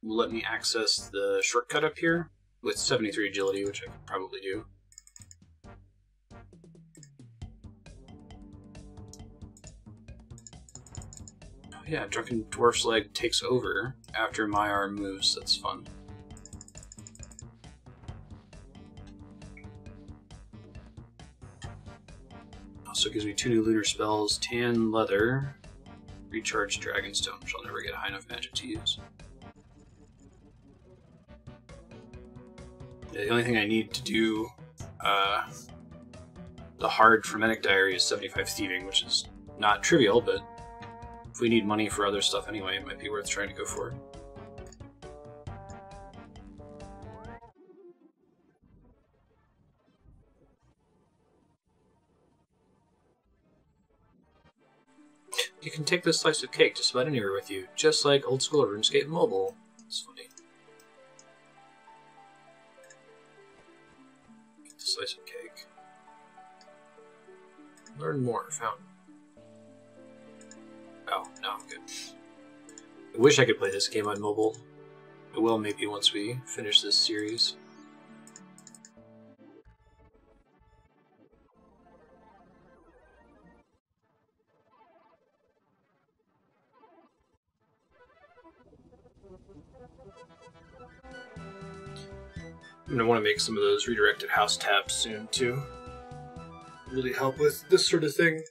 Let me access the shortcut up here with 73 agility, which I could probably do. Oh yeah, Drunken Dwarf's Leg takes over after my arm moves. That's fun. Also gives me 2 new lunar spells, Tan Leather, Recharge Dragonstone, which I'll never get high enough magic to use. Yeah, the only thing I need to do the hard Frenetic Diary is 75 thieving, which is not trivial, but if we need money for other stuff anyway, it might be worth trying to go for. You can take this slice of cake just about anywhere with you, just like old school RuneScape Mobile. It's funny. slice of cake. Learn more. Found. Oh, no, I'm good. I wish I could play this game on mobile. I will maybe once we finish this series. I'm going to want to make some of those redirected house tabs soon, too. Really help with this sort of thing.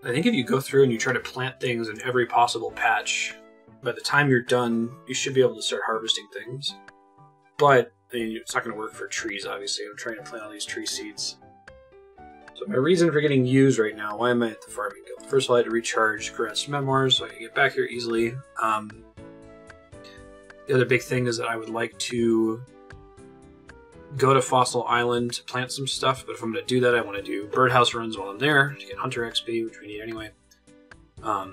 I think if you go through and you try to plant things in every possible patch, by the time you're done, you should be able to start harvesting things. But I mean, it's not going to work for trees, obviously. I'm trying to plant all these tree seeds. So my reason for getting used right now, why am I at the farming guild? First of all, I had to recharge Grant's memoirs so I can get back here easily. The other big thing is that I would like to go to Fossil Island to plant some stuff, but if I'm going to do that, I want to do birdhouse runs while I'm there to get Hunter XP, which we need anyway. I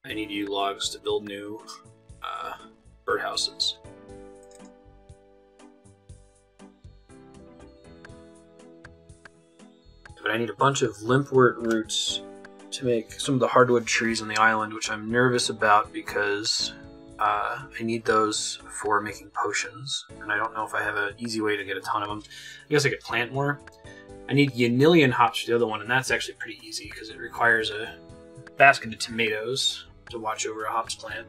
need you logs to build new birdhouses. But I need a bunch of limpwort roots to make some of the hardwood trees on the island, which I'm nervous about because I need those for making potions, and I don't know if I have an easy way to get a ton of them. I guess I could plant more. I need Yanillion hops for the other one, and that's actually pretty easy because it requires a basket of tomatoes to watch over a hops plant,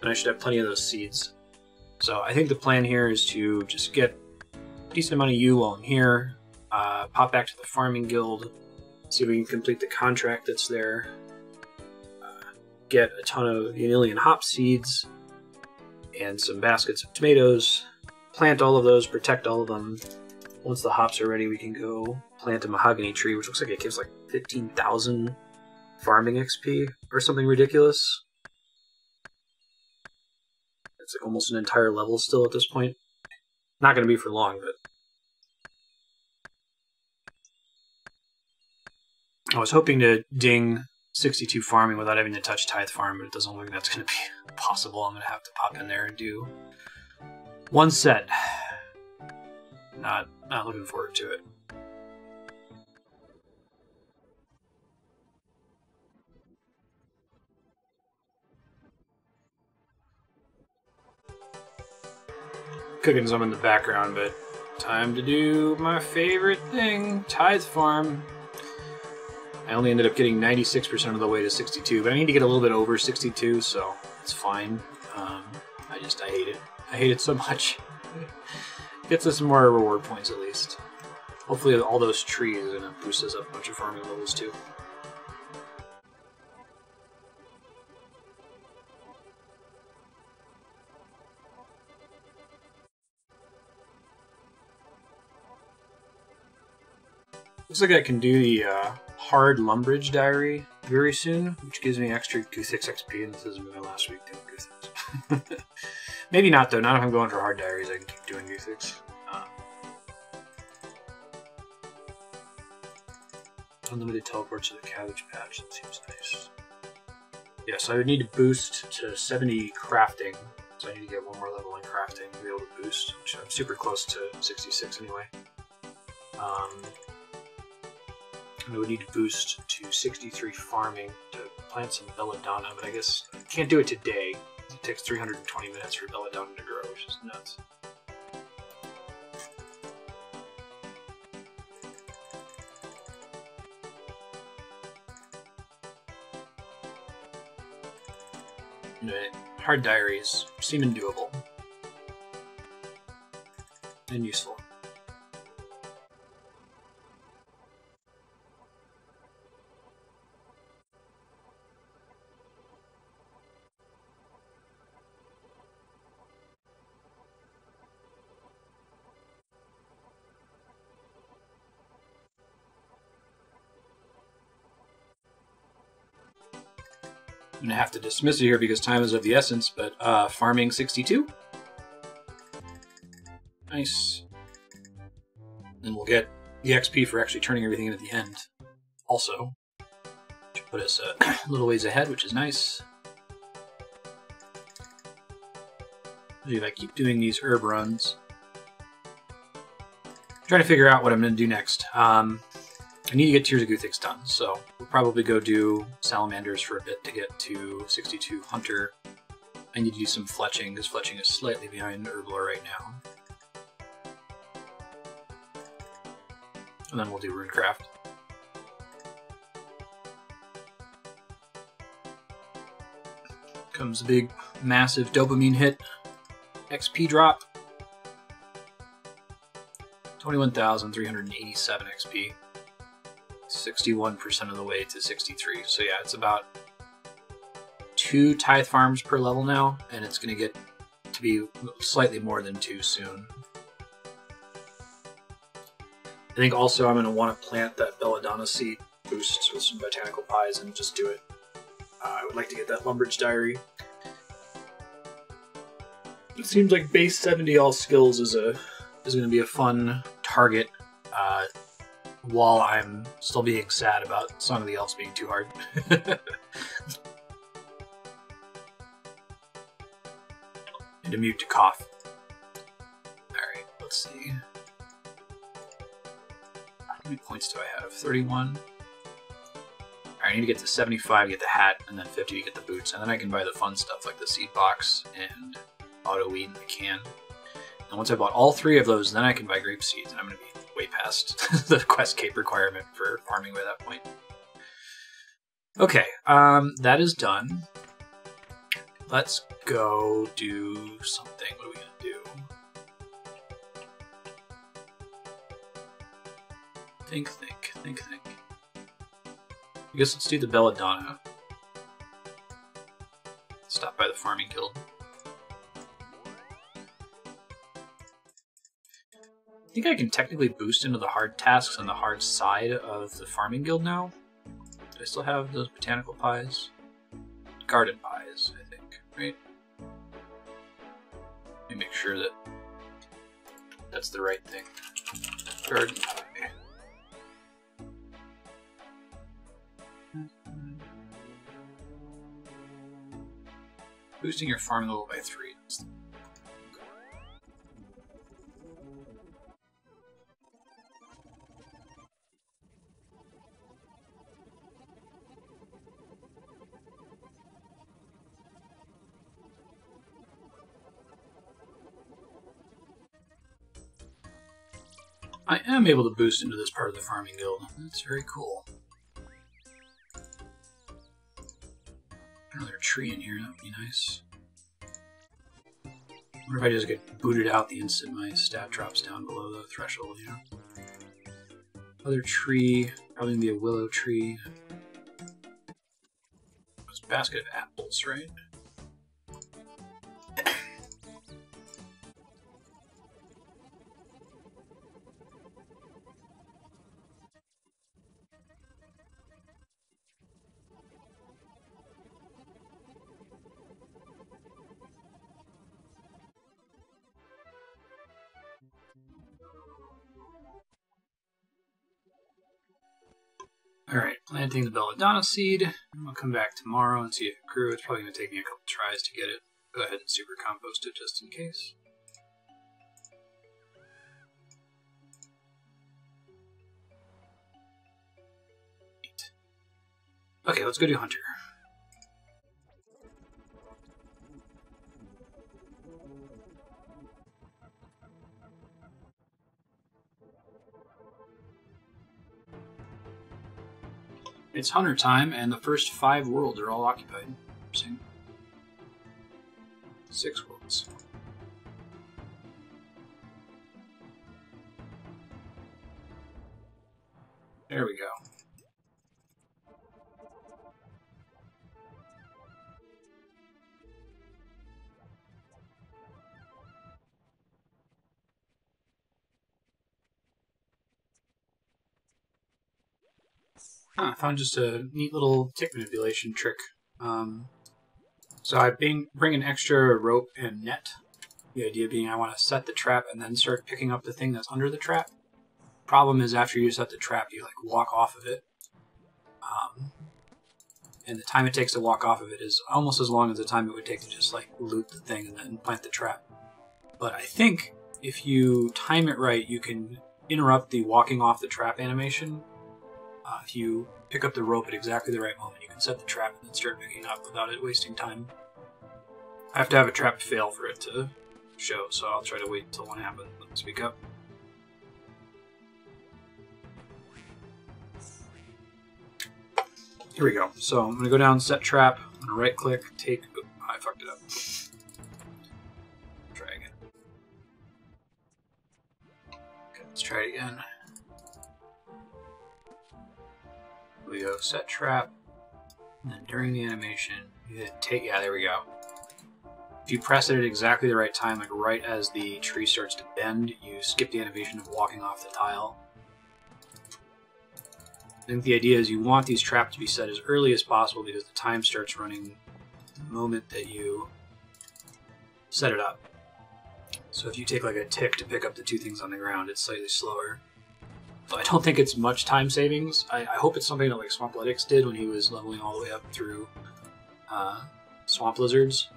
and I should have plenty of those seeds. So I think the plan here is to just get a decent amount of you while I'm here, pop back to the farming guild, see if we can complete the contract that's there, get a ton of Yanillion hop seeds, and some baskets of tomatoes, plant all of those, protect all of them. Once the hops are ready, we can go plant a mahogany tree, which looks like it gives like 15,000 farming XP or something ridiculous. It's like almost an entire level still at this point. Not going to be for long, but I was hoping to ding 62 farming without having to touch Tithe Farm, but it doesn't look like that's going to be possible. I'm going to have to pop in there and do one set. Not looking forward to it. Cooking some in the background, but time to do my favorite thing, Tithe Farm. I only ended up getting 96% of the way to 62, but I need to get a little bit over 62, so it's fine. I hate it. I hate it so much. Gets us some more reward points at least. Hopefully all those trees are going to boost us up a bunch of farming levels too. Looks like I can do the hard Lumbridge diary very soon, which gives me extra Guthix XP, and this is my last week doing Guthix. Maybe not though, not if I'm going for hard diaries, I can keep doing Guthix. Unlimited teleports to the cabbage patch, that seems nice. Yeah, so I would need to boost to 70 crafting, so I need to get one more level in crafting to be able to boost, which I'm super close to 66 anyway. I would need to boost to 63 farming to plant some belladonna, but I guess I can't do it today. It takes 320 minutes for belladonna to grow, which is nuts. Hard diaries seem doable and useful. I'm going to have to dismiss it here because time is of the essence, but farming 62. Nice. Then we'll get the XP for actually turning everything in at the end. also should put us a little ways ahead, which is nice. If I keep doing these herb runs, trying to figure out what I'm going to do next. I need to get Tears of Guthix done, so we'll probably go do Salamanders for a bit to get to 62 Hunter. I need to do some fletching, because fletching is slightly behind Herblore right now. And then we'll do Runecraft. Comes a big, massive dopamine hit. XP drop. 21,387 XP. 61% of the way to 63. So yeah, it's about 2 tithe farms per level now, and it's going to get to be slightly more than 2 soon. I think also I'm going to want to plant that belladonna seed boost with some botanical pies and just do it. I would like to get that Lumbridge Diary. It seems like base 70 all skills is going to be a fun target while I'm still being sad about Song of the Elves being too hard. And to mute to cough. Alright, let's see. How many points do I have? 31. Alright, I need to get to 75 to get the hat, and then 50 to get the boots, and then I can buy the fun stuff like the seed box and auto weed in the can. And once I bought all 3 of those, then I can buy grape seeds, and I'm going to be way past the quest cape requirement for farming by that point. Okay, that is done. Let's go do something. What are we going to do? Think. I guess let's do the belladonna. Stop by the farming guild. I think I can technically boost into the hard tasks on the hard side of the farming guild now. Do I still have those botanical pies? Garden pies, I think, right? Let me make sure that that's the right thing. Garden pie. Boosting your farm level by 3. I am able to boost into this part of the farming guild. That's very cool. Another tree in here, that would be nice. I wonder if I just get booted out the instant my stat drops down below the threshold, you know? Other tree, probably gonna be a willow tree. It's a basket of apples, right? Alright, planting the belladonna seed. I'll come back tomorrow and see if it grew. It's probably going to take me a couple tries to get it. Go ahead and super compost it just in case. Okay, let's go do Hunter. It's Hunter time, and the first 5 worlds are all occupied. Interesting. 6 worlds. There we go. I found just a neat little tick manipulation trick. So I bring an extra rope and net. The idea being I want to set the trap and then start picking up the thing that's under the trap. Problem is after you set the trap, you like walk off of it. and the time it takes to walk off of it is almost as long as the time it would take to just like loot the thing and then plant the trap. But I think if you time it right, you can interrupt the walking off the trap animation. If you pick up the rope at exactly the right moment, you can set the trap and then start picking up without it wasting time. I have to have a trap fail for it to show, so I'll try to wait until one happens and speak up. Here we go. So I'm going to go down, set trap, I'm going to right click, take... Oh, I fucked it up. Try again. Okay, let's try it again. Here we go, set trap, and then during the animation, you hit take... Yeah, there we go. If you press it at exactly the right time, like right as the tree starts to bend, you skip the animation of walking off the tile. I think the idea is you want these traps to be set as early as possible because the time starts running the moment that you set it up. So if you take like a tick to pick up the two things on the ground, it's slightly slower. So I don't think it's much time savings. I hope it's something that like Swampletics did when he was leveling all the way up through Swamp Lizards.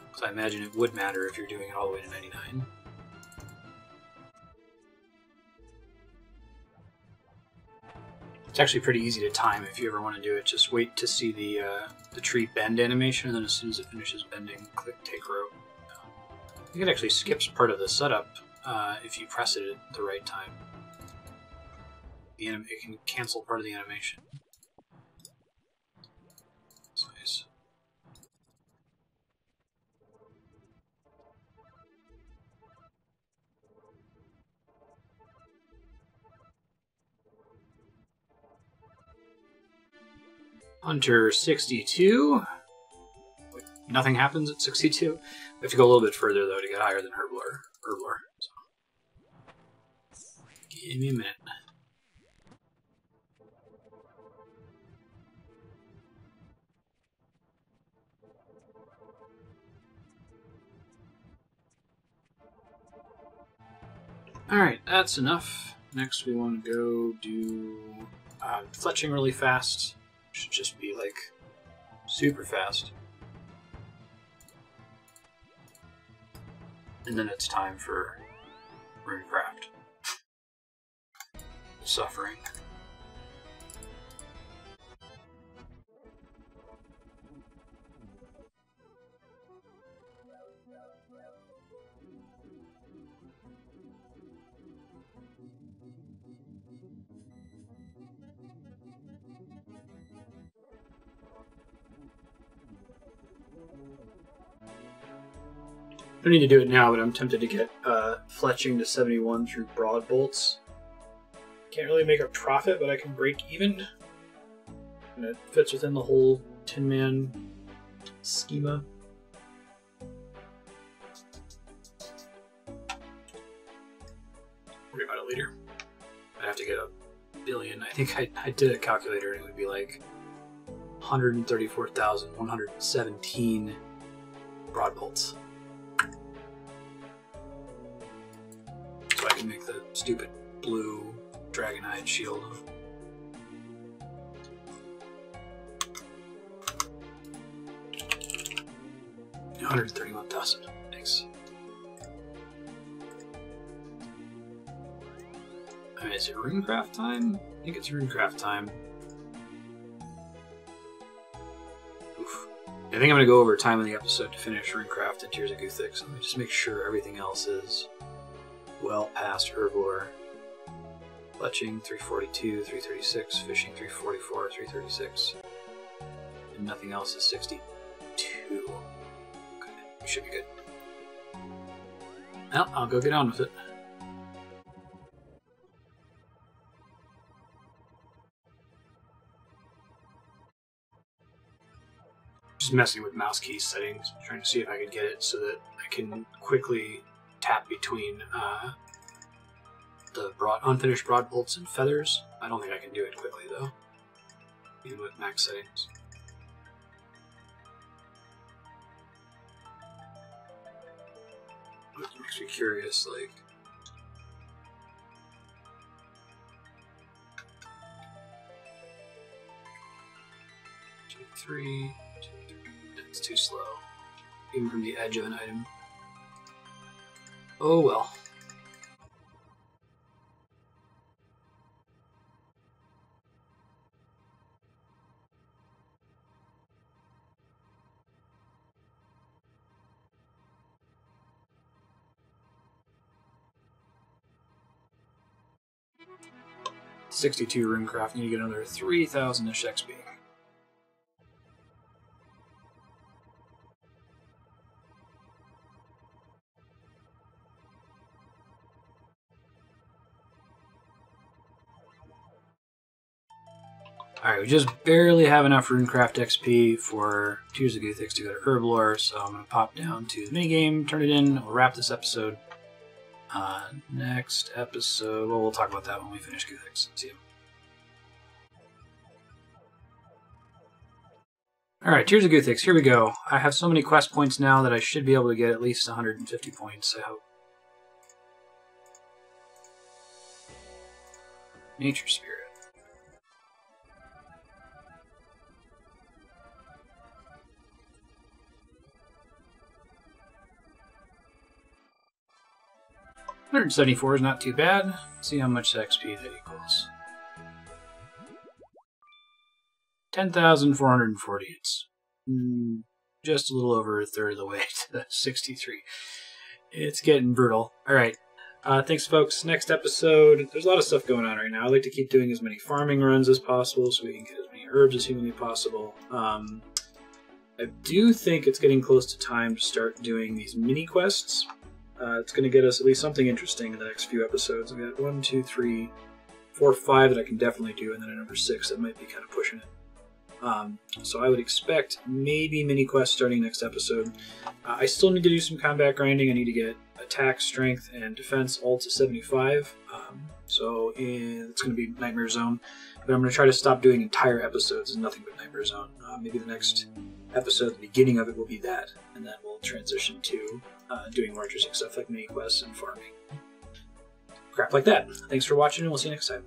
Because I imagine it would matter if you're doing it all the way to 99. It's actually pretty easy to time if you ever want to do it. Just wait to see the tree bend animation, and then as soon as it finishes bending, click take rope. I think it actually skips part of the setup if you press it at the right time. It can cancel part of the animation. That's nice. Hunter 62. Wait, nothing happens at 62. We have to go a little bit further though to get higher than Herblore. So. Give me a minute. Alright, that's enough. Next we want to go do fletching really fast. Should just be like super fast. And then it's time for RuneCraft. Suffering. I don't need to do it now, but I'm tempted to get fletching to 71 through broad bolts. Can't really make a profit, but I can break even. And it fits within the whole Tin Man schema. Worry about it later. I'd have to get a billion. I think I did a calculator and it would be like 134,117 broad bolts. So I can make the stupid blue dragon-eyed shield. 131,000. Thanks. Alright, is it RuneCraft time? I think it's RuneCraft time. Oof. I think I'm going to go over time in the episode to finish RuneCraft and Tears of Guthix. So let me just make sure everything else is well past Herblore. Fletching 342, 336, fishing 344, 336. And nothing else is 62. Okay, we should be good. Well, I'll go get on with it. Just messing with mouse key settings, trying to see if I can get it so that I can quickly tap between the unfinished broad bolts and feathers. I don't think I can do it quickly though, even with max settings. It makes me curious, like 2, 3, 2, 3. It's too slow, even from the edge of an item. Oh well. $62 runecraft, need to get another 3,000-ish XP. Alright, we just barely have enough runecraft XP for Tears of Guthix to go to Herblore, so I'm going to pop down to the minigame, turn it in, we'll wrap this episode. Next episode, well, we'll talk about that when we finish Guthix. See you. Alright, Tears of Guthix, here we go. I have so many quest points now that I should be able to get at least 150 points, I hope. Nature Spirit. $174 is not too bad. Let's see how much XP that equals. 10,440. It's just a little over a third of the way to 63. It's getting brutal. Alright. Thanks, folks. Next episode, there's a lot of stuff going on right now. I like to keep doing as many farming runs as possible so we can get as many herbs as humanly possible. I do think it's getting close to time to start doing these mini quests. It's going to get us at least something interesting in the next few episodes. I've got 1, 2, 3, 4, 5 that I can definitely do, and then a number 6 that might be kind of pushing it. So I would expect maybe mini quests starting next episode. I still need to do some combat grinding. I need to get attack, strength, and defense all to 75. So it's going to be Nightmare Zone. But I'm going to try to stop doing entire episodes as nothing but Nightmare Zone. Maybe the next episode, the beginning of it will be that, and then we'll transition to doing more interesting stuff like mini quests and farming. Crap like that. Thanks for watching, and we'll see you next time.